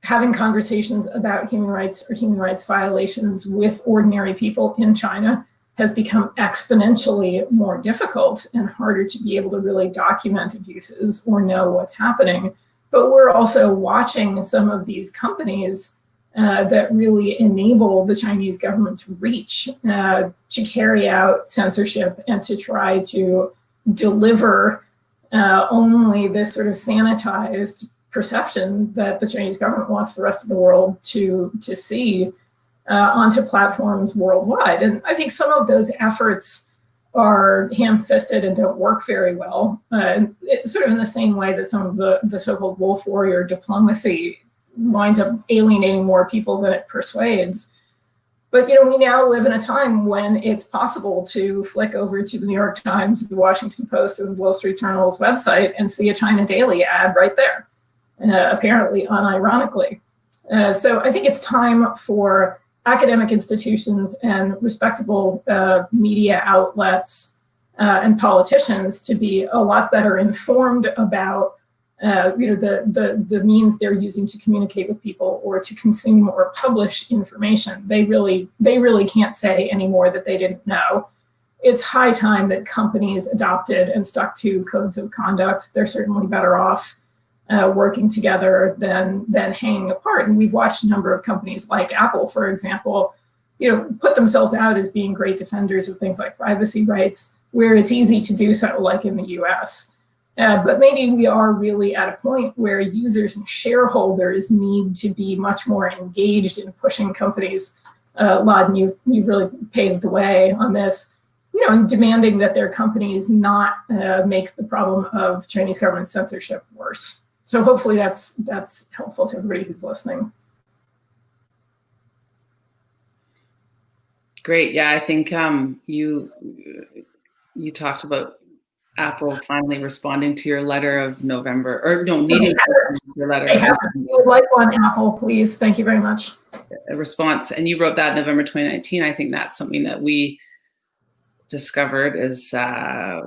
having conversations about human rights or human rights violations with ordinary people in China has become exponentially more difficult and harder to be able to really document abuses or know what's happening. But we're also watching some of these companies that really enable the Chinese government's reach to carry out censorship and to try to deliver only this sort of sanitized perception that the Chinese government wants the rest of the world to see onto platforms worldwide. And I think some of those efforts are ham-fisted and don't work very well, sort of in the same way that some of the so-called wolf warrior diplomacy winds up alienating more people than it persuades. But we now live in a time when it's possible to flick over to the New York Times, the Washington Post, and the Wall Street Journal's website and see a China Daily ad right there, apparently unironically. So I think it's time for academic institutions and respectable media outlets and politicians to be a lot better informed about the means they're using to communicate with people or to consume or publish information. They really can't say anymore that they didn't know. It's high time that companies adopted and stuck to codes of conduct. They're certainly better off working together than hanging apart. And we've watched a number of companies like Apple, for example, put themselves out as being great defenders of things like privacy rights, where it's easy to do so, like in the US. But maybe we are really at a point where users and shareholders need to be much more engaged in pushing companies. Laden, you've really paved the way on this, and demanding that their companies not make the problem of Chinese government censorship worse. So hopefully that's helpful to everybody who's listening. Great. Yeah, I think you talked about Apple finally responding to your letter of November, or no, needing your letter. I have a like one, Apple, please. Thank you very much. A response, and you wrote that in November 2019. I think that's something that we discovered is a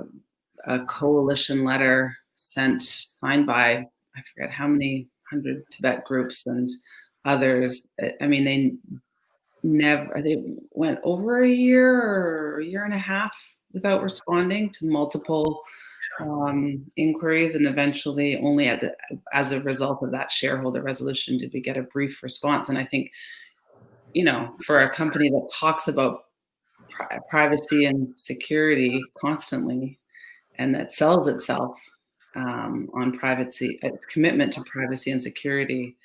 coalition letter signed by, I forget how many 100 Tibet groups and others. I mean, they went over a year or a year and a half without responding to multiple inquiries, and eventually only as a result of that shareholder resolution did we get a brief response. And I think, for a company that talks about privacy and security constantly, and that sells itself on privacy, its commitment to privacy and security,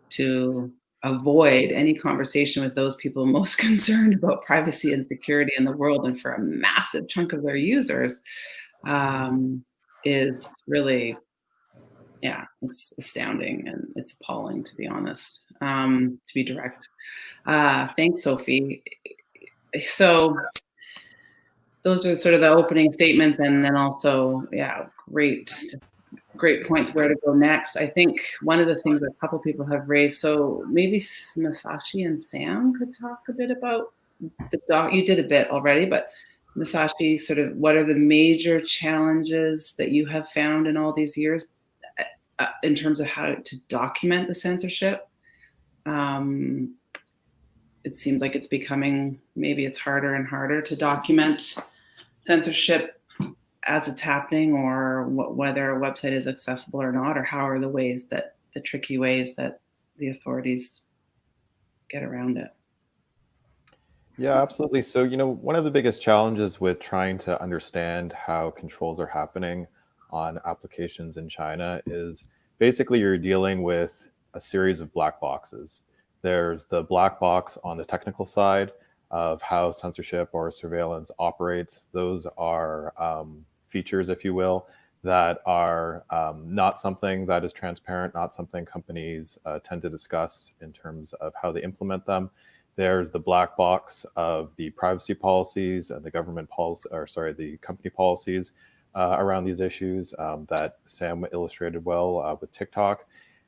to avoid any conversation with those people most concerned about privacy and security in the world, and for a massive chunk of their users, is really, it's astounding and it's appalling, to be honest, to be direct. Thanks, Sophie. So those are sort of the opening statements, and then also, great points where to go next. I think one of the things that a couple people have raised, so maybe Masashi and Sam could talk a bit about the doc. You did a bit already, but Masashi, sort of what are the major challenges that you have found in all these years in terms of how to document the censorship? It seems like it's becoming, maybe it's harder and harder to document censorship as it's happening, or whether a website is accessible or not, or how are the tricky ways that the authorities get around it? Yeah, absolutely. So, one of the biggest challenges with trying to understand how controls are happening on applications in China is basically you're dealing with a series of black boxes. There's the black box on the technical side of how censorship or surveillance operates. Those are features, if you will, that are not something that is transparent, not something companies tend to discuss in terms of how they implement them. There's the black box of the privacy policies and the government policy, the company policies around these issues that Sam illustrated well with TikTok.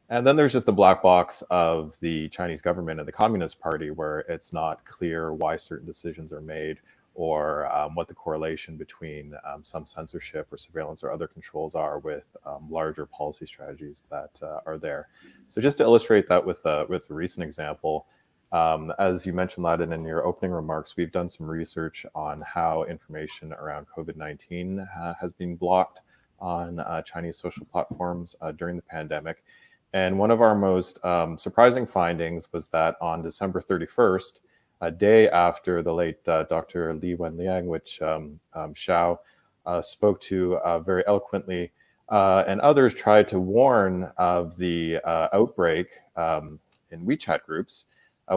And then there's just the black box of the Chinese government and the Communist Party, where it's not clear why certain decisions are made, or what the correlation between some censorship or surveillance or other controls are with larger policy strategies that are there. So just to illustrate that with a recent example, as you mentioned, Laden, in your opening remarks, we've done some research on how information around COVID-19 has been blocked on Chinese social platforms during the pandemic. And one of our most surprising findings was that on December 31st, a day after the late Dr. Li Wenliang, which Xiao spoke to very eloquently, and others tried to warn of the outbreak in WeChat groups,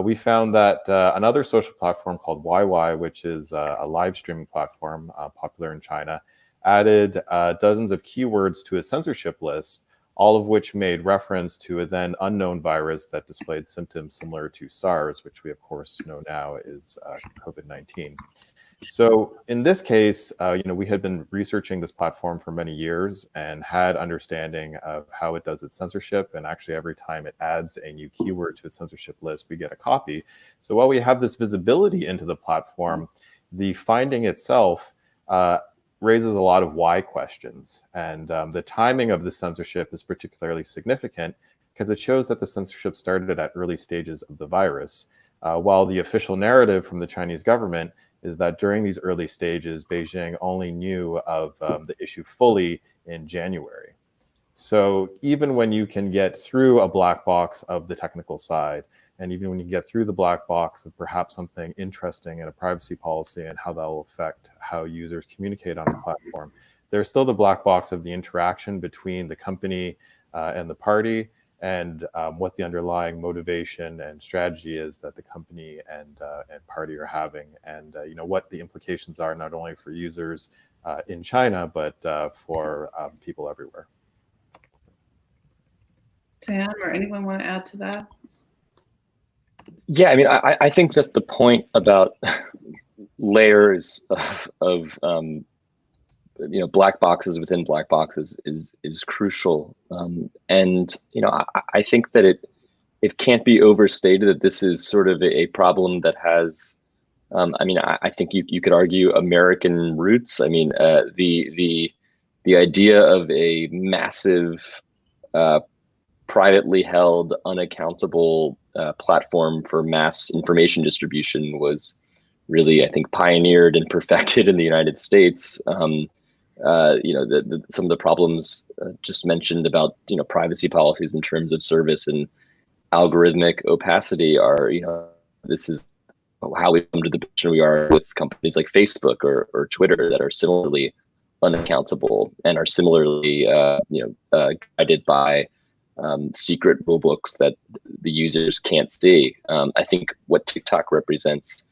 we found that another social platform called YY, which is a live streaming platform popular in China, added dozens of keywords to a censorship list, all of which made reference to a then unknown virus that displayed symptoms similar to SARS, which we of course know now is COVID-19. So in this case, we had been researching this platform for many years and had understanding of how it does its censorship. And actually every time it adds a new keyword to its censorship list, we get a copy. So while we have this visibility into the platform, the finding itself raises a lot of why questions. And the timing of the censorship is particularly significant because it shows that the censorship started at early stages of the virus, while the official narrative from the Chinese government is that during these early stages, Beijing only knew of the issue fully in January. So even when you can get through a black box of the technical side, and even when you get through the black box of perhaps something interesting in a privacy policy and how that will affect how users communicate on a platform, there's still the black box of the interaction between the company and the party, and what the underlying motivation and strategy is that the company and party are having, and what the implications are not only for users in China, but for people everywhere. Sam, or anyone want to add to that? Yeah, I mean, I think that the point about layers of black boxes within black boxes is crucial, and I think that it can't be overstated that this is sort of a problem that has, I mean, I think you could argue American roots. I mean, the idea of a massive privately held, unaccountable platform for mass information distribution was really, I think, pioneered and perfected in the United States. Some of the problems just mentioned about privacy policies in terms of service and algorithmic opacity are, this is how we come to the position we are with companies like Facebook or Twitter that are similarly unaccountable and are similarly guided by secret rule books that the users can't see. I think what TikTok represents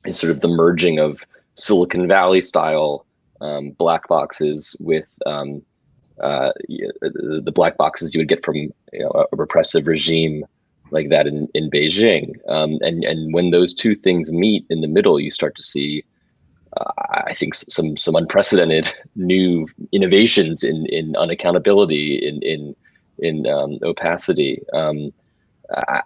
is sort of the merging of Silicon Valley style black boxes with the black boxes you would get from a repressive regime like that in Beijing. And when those two things meet in the middle, you start to see, I think, some unprecedented new innovations in unaccountability, in opacity. I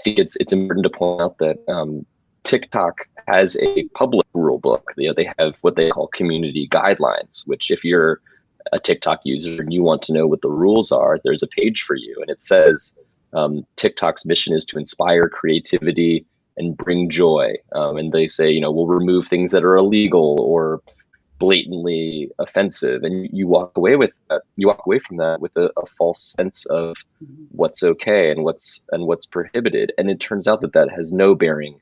think it's important to point out that TikTok has a public rule book. They have what they call community guidelines, which if you're a TikTok user and you want to know what the rules are, there's a page for you, and it says TikTok's mission is to inspire creativity and bring joy. And they say, we'll remove things that are illegal or blatantly offensive, and you walk away with that. You walk away from that with a false sense of what's okay and what's prohibited. And it turns out that has no bearing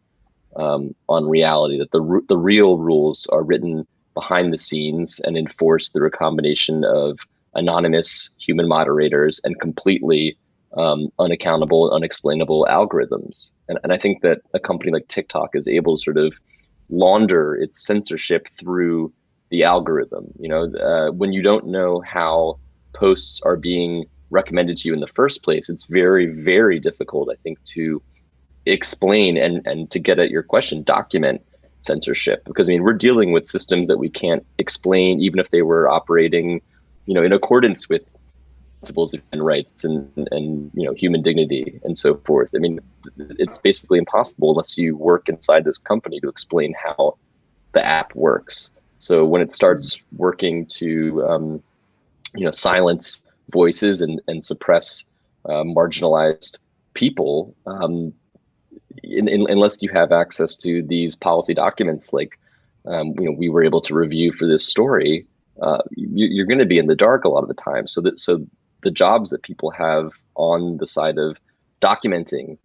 on reality. That the real rules are written behind the scenes and enforced through a combination of anonymous human moderators and completely unaccountable, unexplainable algorithms. And I think that a company like TikTok is able to sort of launder its censorship through the algorithm. When you don't know how posts are being recommended to you in the first place, it's very, very difficult, I think, to explain and to get at your question, document censorship. Because, I mean, we're dealing with systems that we can't explain, even if they were operating, in accordance with principles of human rights and human dignity and so forth. I mean, it's basically impossible unless you work inside this company to explain how the app works. So when it starts working to silence voices and suppress marginalized people, unless you have access to these policy documents, like we were able to review for this story, you're going to be in the dark a lot of the time. So the jobs that people have on the side of documenting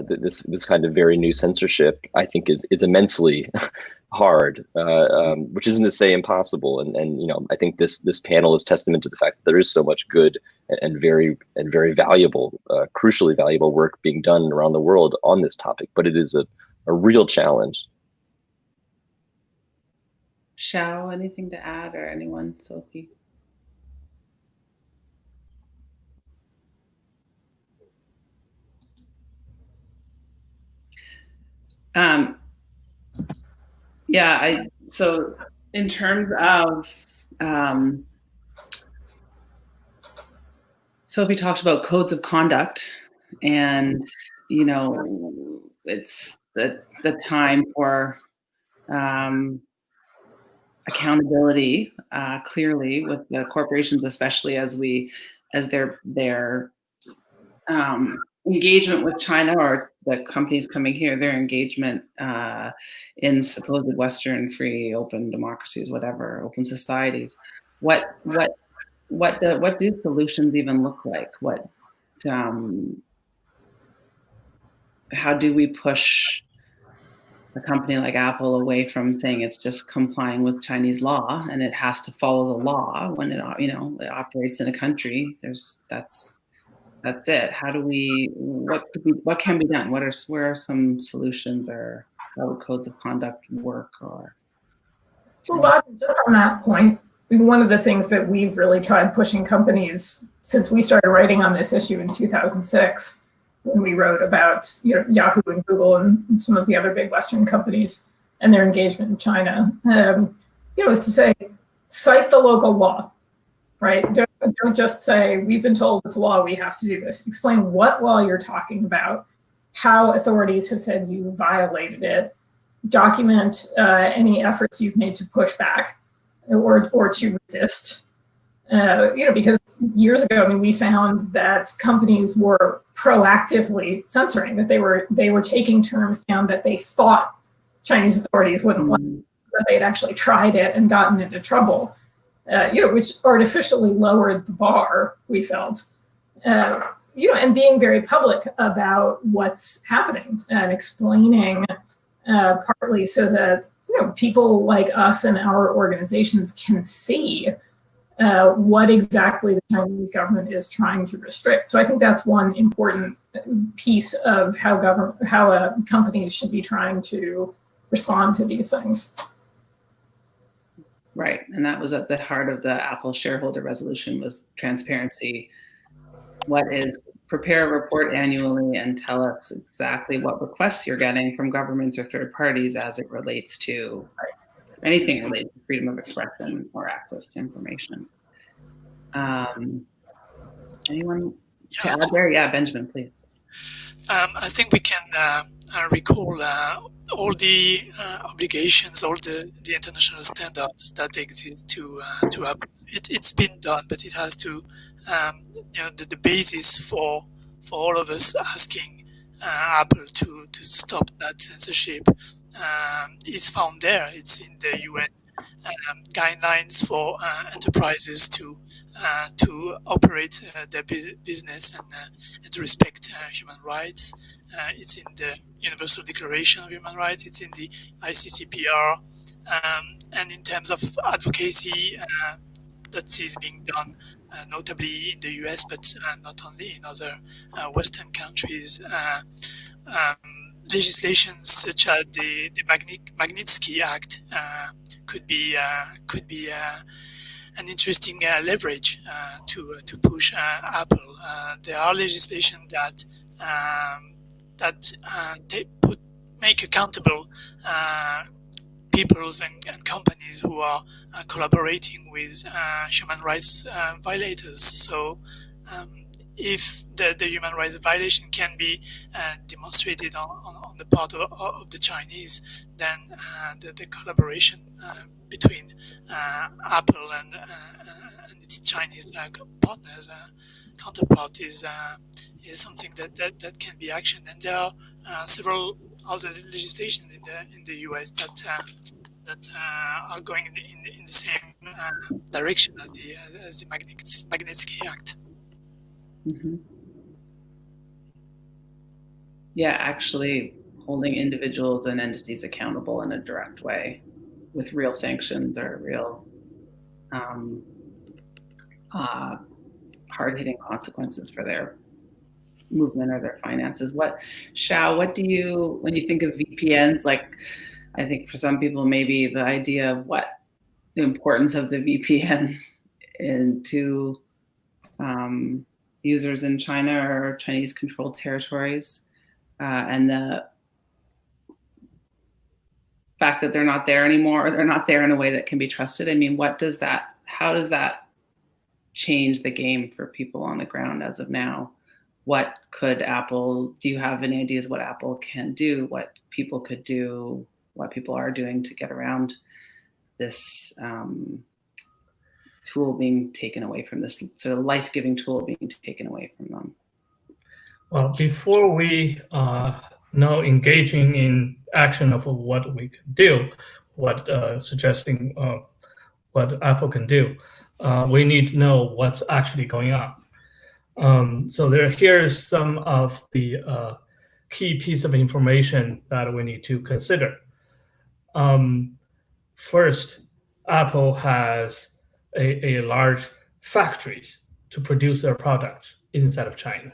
this kind of very new censorship, I think is immensely hard, which isn't to say impossible. And I think this panel is testament to the fact that there is so much good and very valuable, crucially valuable work being done around the world on this topic. But it is a real challenge. Xiao, anything to add, or anyone? Sophie? So in terms of, Sophie talked about codes of conduct, and it's the time for accountability, clearly, with the corporations, especially as their engagement with China, or the companies coming here, their engagement in supposed Western free, open democracies, whatever, open societies. What what do solutions even look like? How do we push a company like Apple away from saying it's just complying with Chinese law and it has to follow the law when it operates in a country? That's it. How do we? What can be done? Where are some solutions, or how would codes of conduct work? Or well, just on that point, one of the things that we've really tried pushing companies since we started writing on this issue in 2006, when we wrote about Yahoo and Google and some of the other big Western companies and their engagement in China, is to say, cite the local law, right? Don't just say, we've been told it's law, we have to do this. Explain what law you're talking about, how authorities have said you violated it, document any efforts you've made to push back or to resist. Because years ago, we found that companies were proactively censoring, that they were taking terms down that they thought Chinese authorities wouldn't like, but they'd actually tried it and gotten into trouble, which artificially lowered the bar, we felt. And being very public about what's happening and explaining partly so that people like us and our organizations can see what exactly the Chinese government is trying to restrict. So I think that's one important piece of how companies should be trying to respond to these things. Right, and that was at the heart of the Apple shareholder resolution, was transparency. What is, prepare a report annually and tell us exactly what requests you're getting from governments or third parties as it relates to anything related to freedom of expression or access to information. Anyone to add there? Yeah, Benjamin, please. I think we can recall all the obligations, all the international standards that exist to Apple. It's been done, but it has to, the basis for all of us asking Apple to stop that censorship is found there. It's in the UN guidelines for enterprises to operate their business and to respect human rights. It's in the Universal Declaration of Human Rights. It's in the ICCPR, and in terms of advocacy, that is being done notably in the US, but not only in other Western countries. Legislations such as the Magnitsky Act could be an interesting leverage to push Apple. There are legislation that make accountable peoples and companies who are collaborating with human rights violators. So if the human rights violation can be demonstrated on the part of the Chinese, then the collaboration between Apple and its Chinese partners, counterparts, is something that can be actioned. And there are several other legislations in the US that are going in the same direction as the Magnitsky Act. Mm-hmm. Yeah, actually holding individuals and entities accountable in a direct way with real sanctions or real hard-hitting consequences for their movement or their finances. Xiao, what do you, when you think of VPNs, like, I think for some people maybe the idea of what the importance of the VPN into users in China or Chinese controlled territories, and the fact that they're not there anymore, or they're not there in a way that can be trusted. I mean, how does that change the game for people on the ground as of now? What could Apple, do you have any ideas what Apple can do, what people could do, what people are doing to get around this tool being taken away from this sort of life-giving tool being taken away from them? Well, before we now engaging in action of what we can do, suggesting what Apple can do, we need to know what's actually going on. So here's some of the key piece of information that we need to consider. First, Apple has a large factories to produce their products inside of China.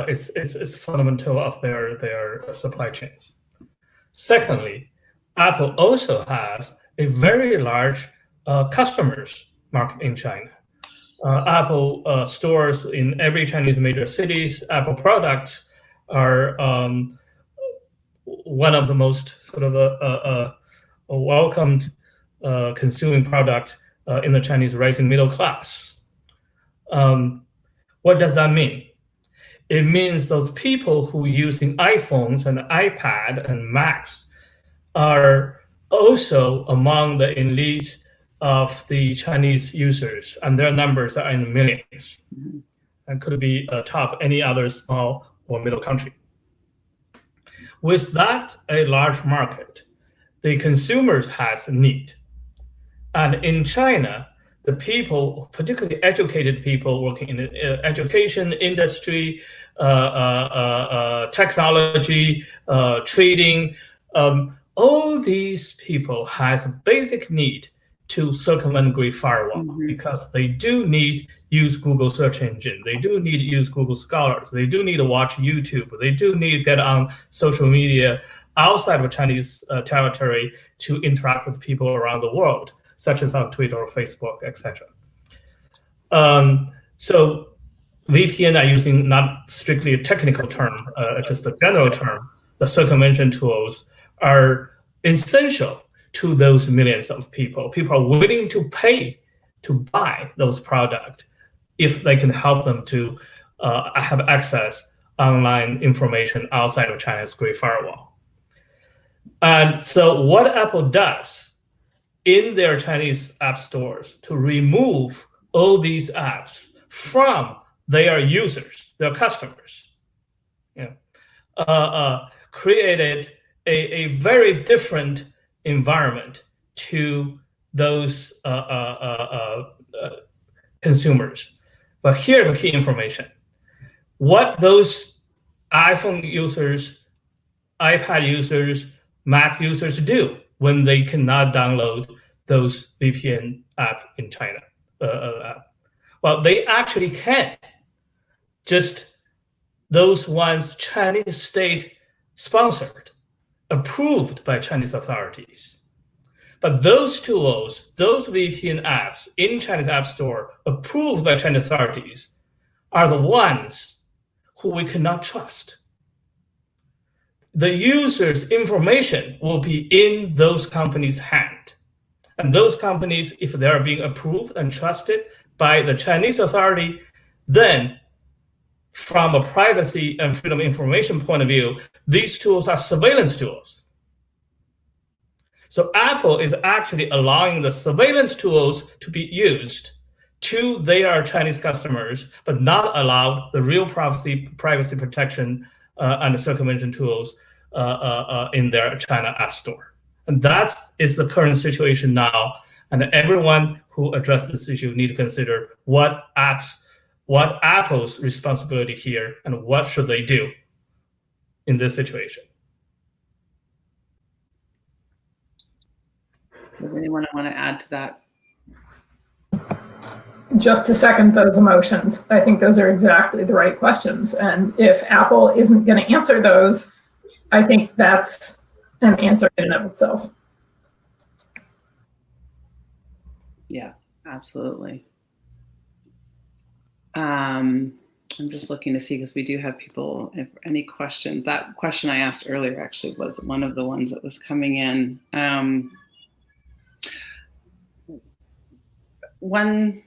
It's fundamental of their supply chains. Secondly, Apple also have a very large customers market in China. Apple stores in every Chinese major cities. Apple products are one of the most sort of a welcomed consuming product in the Chinese rising middle class. What does that mean? It means those people who using iPhones and iPad and Macs are also among the elite of the Chinese users, and their numbers are in the millions, and could be top any other small or middle country. With that, a large market, the consumers has a need. And in China, the people, particularly educated people working in the education industry, technology, trading, all these people has a basic need to circumvent Great Firewall, because they do need use Google search engine, they do need to use Google Scholars, they do need to watch YouTube, they do need to get on social media outside of Chinese territory to interact with people around the world, such as on Twitter or Facebook, etc. So VPN are using not strictly a technical term, just a general term. The circumvention tools are essential to those millions of people. People are willing to pay to buy those products if they can help them to have access online information outside of China's Great Firewall. And so what Apple does in their Chinese app stores to remove all these apps from their users, their customers, created a very different environment to those consumers. But here's the key information. What those iPhone users, iPad users, Mac users do when they cannot download those VPN app in China. Well, they actually can. Just those ones Chinese state sponsored, approved by Chinese authorities. But those tools, those VPN apps in Chinese App Store approved by Chinese authorities are the ones who we cannot trust. The user's information will be in those companies' hand. And those companies, if they are being approved and trusted by the Chinese authority, then from a privacy and freedom of information point of view, these tools are surveillance tools. So Apple is actually allowing the surveillance tools to be used to their Chinese customers, but not allow the real privacy protection and the circumvention tools in their China App Store. And that is the current situation now. And everyone who addresses this issue need to consider what Apple's responsibility here and what should they do in this situation. Does anyone want to add to that? Just to second those emotions, I think those are exactly the right questions. And if Apple isn't going to answer those, I think that's an answer in and of itself. Yeah, absolutely. I'm just looking to see, because we do have people, if any questions. That question I asked earlier actually was one of the ones that was coming in. One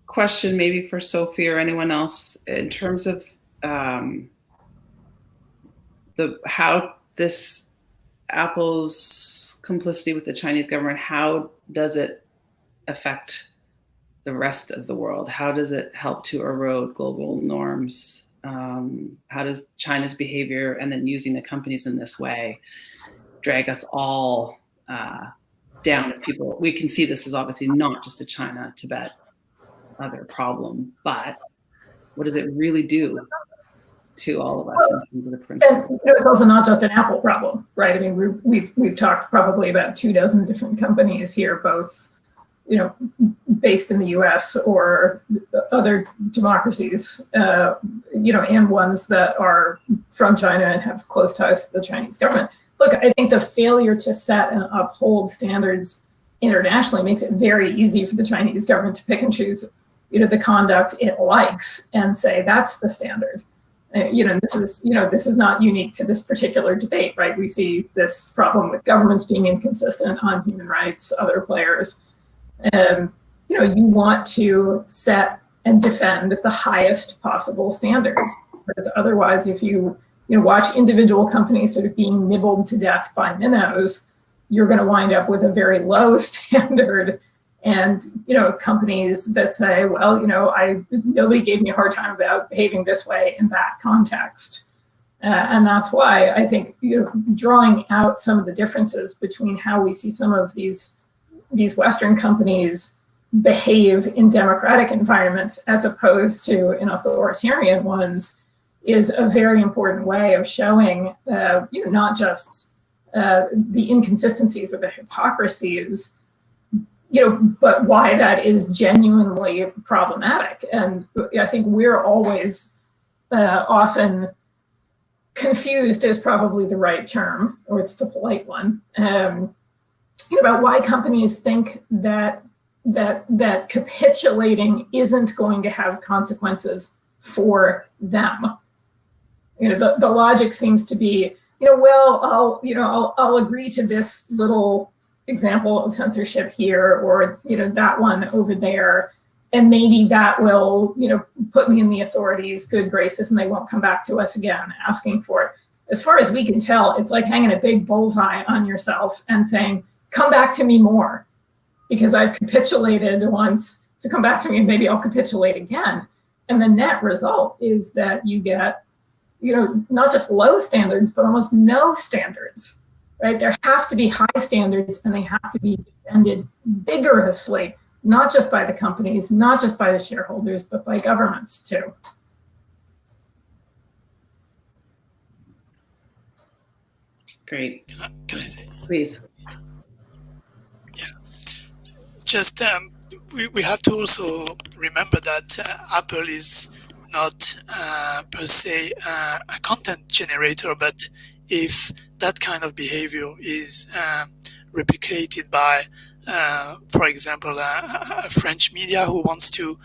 question maybe for Sophie or anyone else in terms of how this Apple's complicity with the Chinese government, how does it affect the rest of the world? How does it help to erode global norms? How does China's behavior and then using the companies in this way drag us all down if people, we can see this is obviously not just a China, Tibet, other problem, but what does it really do to all of us in terms of the principle? And it's also not just an Apple problem, right? I mean, we've talked probably about 24 different companies here, both based in the U.S. or other democracies, and ones that are from China and have close ties to the Chinese government. Look, I think the failure to set and uphold standards internationally makes it very easy for the Chinese government to pick and choose, the conduct it likes and say that's the standard. This is not unique to this particular debate, right? We see this problem with governments being inconsistent on human rights, other players. You want to set and defend the highest possible standards, because otherwise, if you watch individual companies sort of being nibbled to death by minnows, you're going to wind up with a very low standard. And companies that say, well, nobody gave me a hard time about behaving this way in that context. And that's why I think drawing out some of the differences between how we see some of these Western companies behave in democratic environments as opposed to in authoritarian ones is a very important way of showing not just the inconsistencies or the hypocrisies, but why that is genuinely problematic. And I think we're always often confused is probably the right term, or it's the polite one, about why companies think that capitulating isn't going to have consequences for them. The logic seems to be, I'll agree to this little example of censorship here, or that one over there, and maybe that will put me in the authorities' good graces and they won't come back to us again asking for it. As far as we can tell, it's like hanging a big bullseye on yourself and saying, come back to me more, because I've capitulated once, so come back to me and maybe I'll capitulate again. And the net result is that you get not just low standards, but almost no standards. Right? There have to be high standards, and they have to be defended vigorously, not just by the companies, not just by the shareholders, but by governments too. Great. Can I say? Please. Yeah. Just we have to also remember that Apple is not per se a content generator, but if that kind of behavior is replicated by, for example, a French media who wants to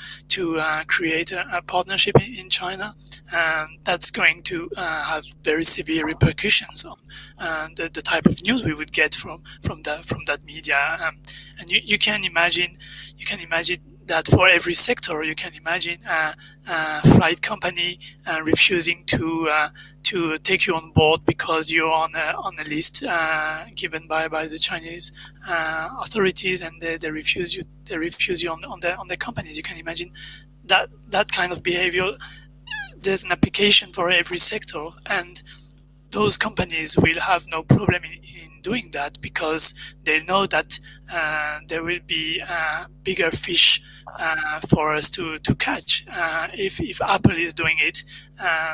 create a partnership in China, that's going to have very severe repercussions on the type of news we would get from that media. And you can imagine that for every sector. You can imagine a flight company refusing to take you on board because you're on a list given by the Chinese authorities, and they refuse you on the companies. You can imagine that kind of behavior. There's an application for every sector, and those companies will have no problem in doing that, because they know that there will be bigger fish for us to catch. If Apple is doing it,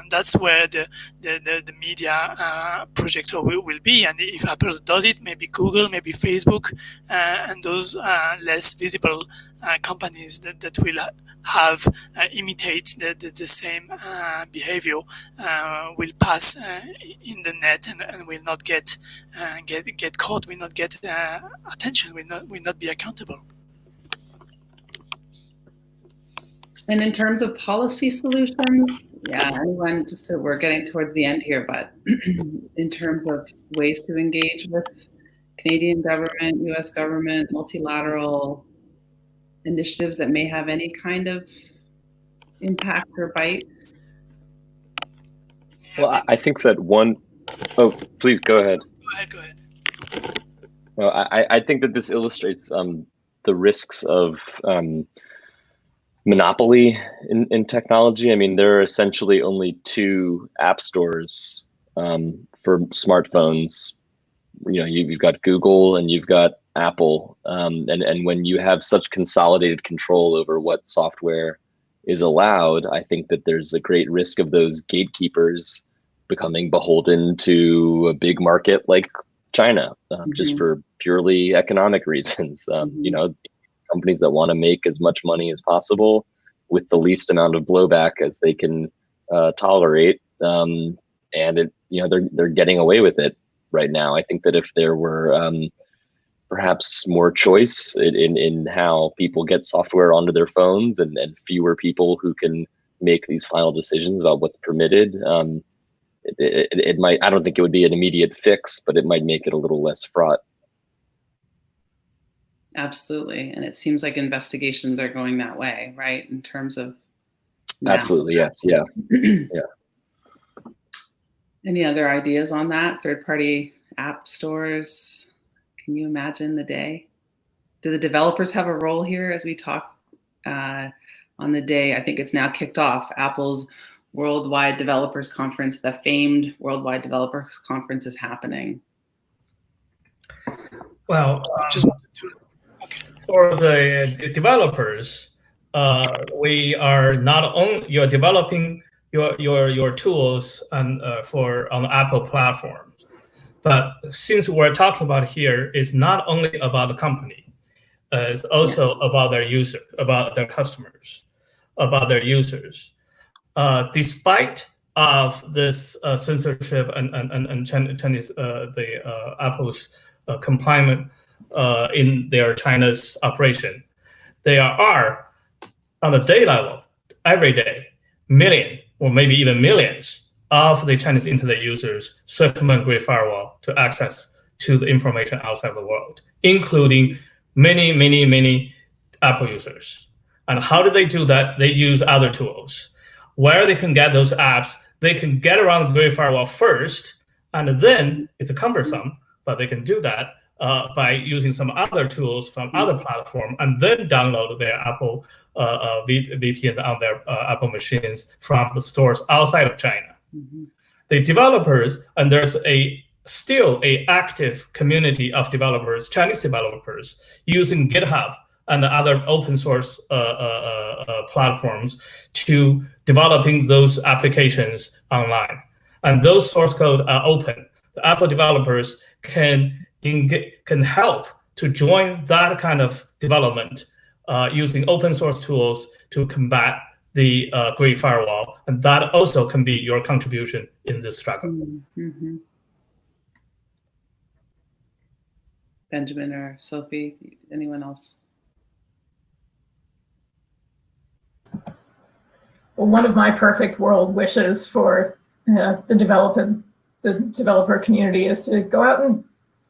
that's where the media projector will be. And if Apple does it, maybe Google, maybe Facebook, and those less visible companies that will have imitate the same behavior will pass in the net and will not get caught, will not get attention, will not be accountable. And in terms of policy solutions, anyone, we're getting towards the end here, but in terms of ways to engage with Canadian government, US government, multilateral initiatives that may have any kind of impact or bite? Well, I think that one, oh, please go ahead. Go ahead. Well, I think that this illustrates the risks of monopoly in technology. I mean, there are essentially only two app stores for smartphones. You've got Google and you've got Apple. And when you have such consolidated control over what software is allowed, I think that there's a great risk of those gatekeepers becoming beholden to a big market like China, just for purely economic reasons. You know, companies that want to make as much money as possible with the least amount of blowback as they can tolerate, and it, you know, they're getting away with it right now. I think that if there were perhaps more choice in how people get software onto their phones, and fewer people who can make these final decisions about what's permitted, it might, I don't think it would be an immediate fix, but it might make it a little less fraught. Absolutely. And it seems like investigations are going that way, right? In terms of now. Absolutely, yes, yeah. Yeah. Any other ideas on that? Third-party app stores? Can you imagine the day? Do the developers have a role here as we talk on the day? I think it's now kicked off. Apple's Worldwide Developers Conference, the famed Worldwide Developers Conference, is happening. Well, Just wanted to. Okay. for the developers, we are not only, you're developing your tools on the Apple platform, but since we're talking about here, it's not only about the company, it's also about their user, about their customers, about their users. Despite of this censorship and Chinese, the Apple's compliance in their China's operation, there are on a day level every day million or maybe even millions of the Chinese internet users circumvent Great Firewall to access to the information outside the world, including many Apple users. And how do they do that? They use other tools. Where they can get those apps, they can get around the Great Firewall first, and then it's cumbersome, but they can do that by using some other tools from other platforms, and then download their Apple VPN on their Apple machines from the stores outside of China. The developers, and there's still a active community of developers, Chinese developers, using GitHub and other open source platforms to developing those applications online. And those source code are open. The Apple developers can help to join that kind of development using open source tools to combat the Great Firewall. And that also can be your contribution in this struggle. Benjamin or Sophie, anyone else? Well, one of my perfect world wishes for the developer community is to go out and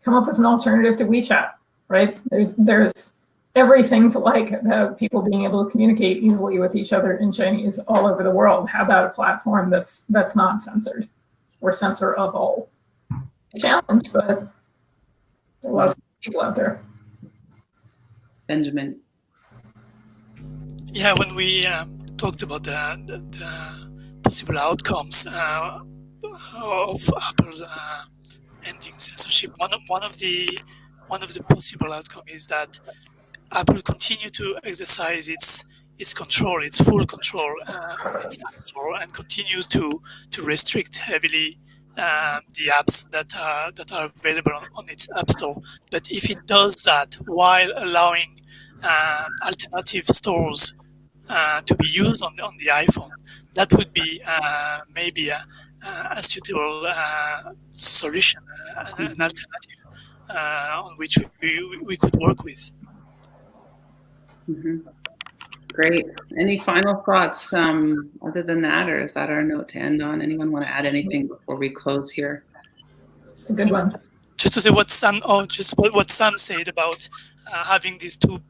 come up with an alternative to WeChat, right? There's everything to like about people being able to communicate easily with each other in Chinese all over the world. How about a platform that's not censored or censorable? A challenge, but there are lots of people out there. Benjamin. Yeah, when we talked about the possible outcomes of Apple ending censorship, one of the possible outcomes is that Apple continue to exercise its control, its full control, its App Store, and continues to restrict heavily the apps that are available on its App Store. But if it does that while allowing alternative stores to be used on the iPhone, that would be maybe a suitable solution, an alternative on which we could work with. Great. Any final thoughts other than that, or is that our note to end on? Anyone want to add anything before we close here? It's a good one. Just to say what Sam said about having these two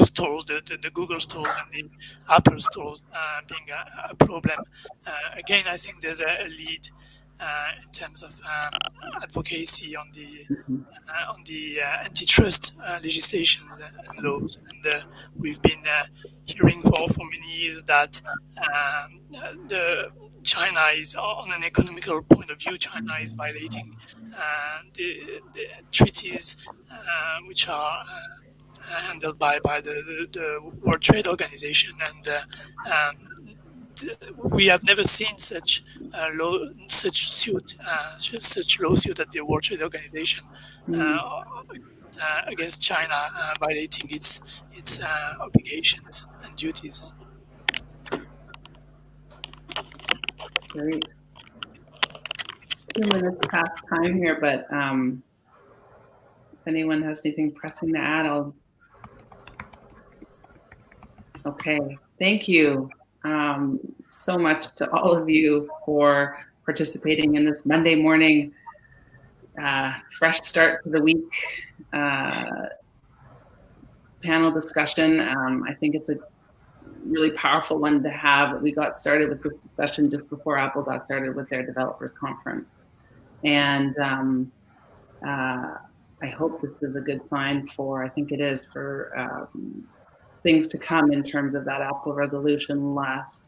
stores, the Google stores and the Apple stores being a problem. Again, I think there's a lead in terms of advocacy on the antitrust legislations and laws, and we've been hearing for many years that China is, on an economical point of view, China is violating the treaties which are handled by the World Trade Organization, and we have never seen such such lawsuit at the World Trade Organization against China, violating its obligations and duties. Great. 2 minutes past time here, but if anyone has anything pressing to add, Okay, thank you so much to all of you for participating in this Monday morning fresh start to the week panel discussion. I think it's a really powerful one to have. We got started with this discussion just before Apple got started with their developers conference. And I hope this is a good sign for, I think it is, for things to come in terms of that Apple resolution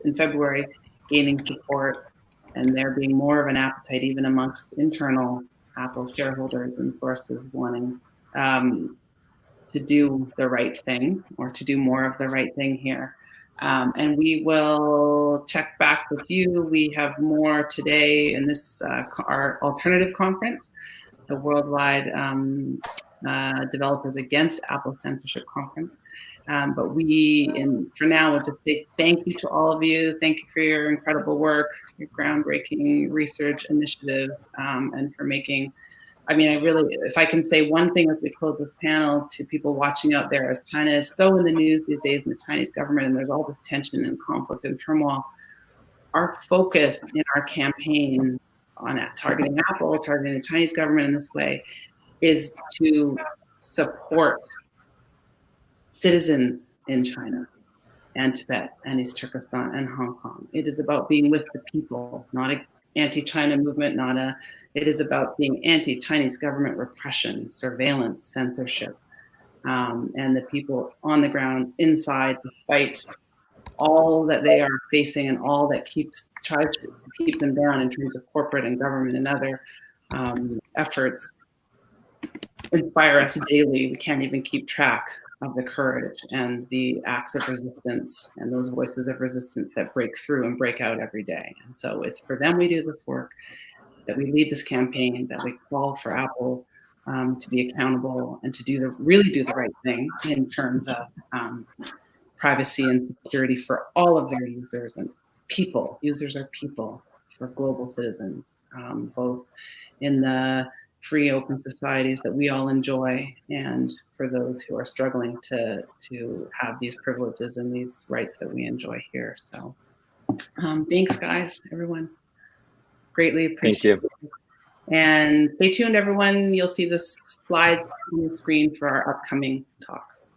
in February gaining support, and there being more of an appetite even amongst internal Apple shareholders and sources wanting to do the right thing, or to do more of the right thing here. And we will check back with you. We have more today in this our alternative conference, the Worldwide Developers Against Apple Censorship Conference. But for now, we'll just say thank you to all of you. Thank you for your incredible work, your groundbreaking research initiatives, and for making, if I can say one thing as we close this panel to people watching out there, as China is so in the news these days, in the Chinese government, and there's all this tension and conflict and turmoil, our focus in our campaign on targeting Apple, targeting the Chinese government in this way, is to support citizens in China and Tibet and East Turkestan and Hong Kong. It is about being with the people, not an anti-China movement, it is about being anti-Chinese government repression, surveillance, censorship, and the people on the ground inside to fight all that they are facing and all that tries to keep them down in terms of corporate and government and other efforts inspire us daily. We can't even keep track of the courage and the acts of resistance and those voices of resistance that break through and break out every day. And so it's for them we do this work, that we lead this campaign, that we call for Apple to be accountable and to really do the right thing in terms of privacy and security for all of their users and people. Users are people, for global citizens, both in the free open societies that we all enjoy, and for those who are struggling to have these privileges and these rights that we enjoy here. So thanks, guys, everyone. Greatly appreciate it. And stay tuned, everyone. You'll see the slides on the screen for our upcoming talks.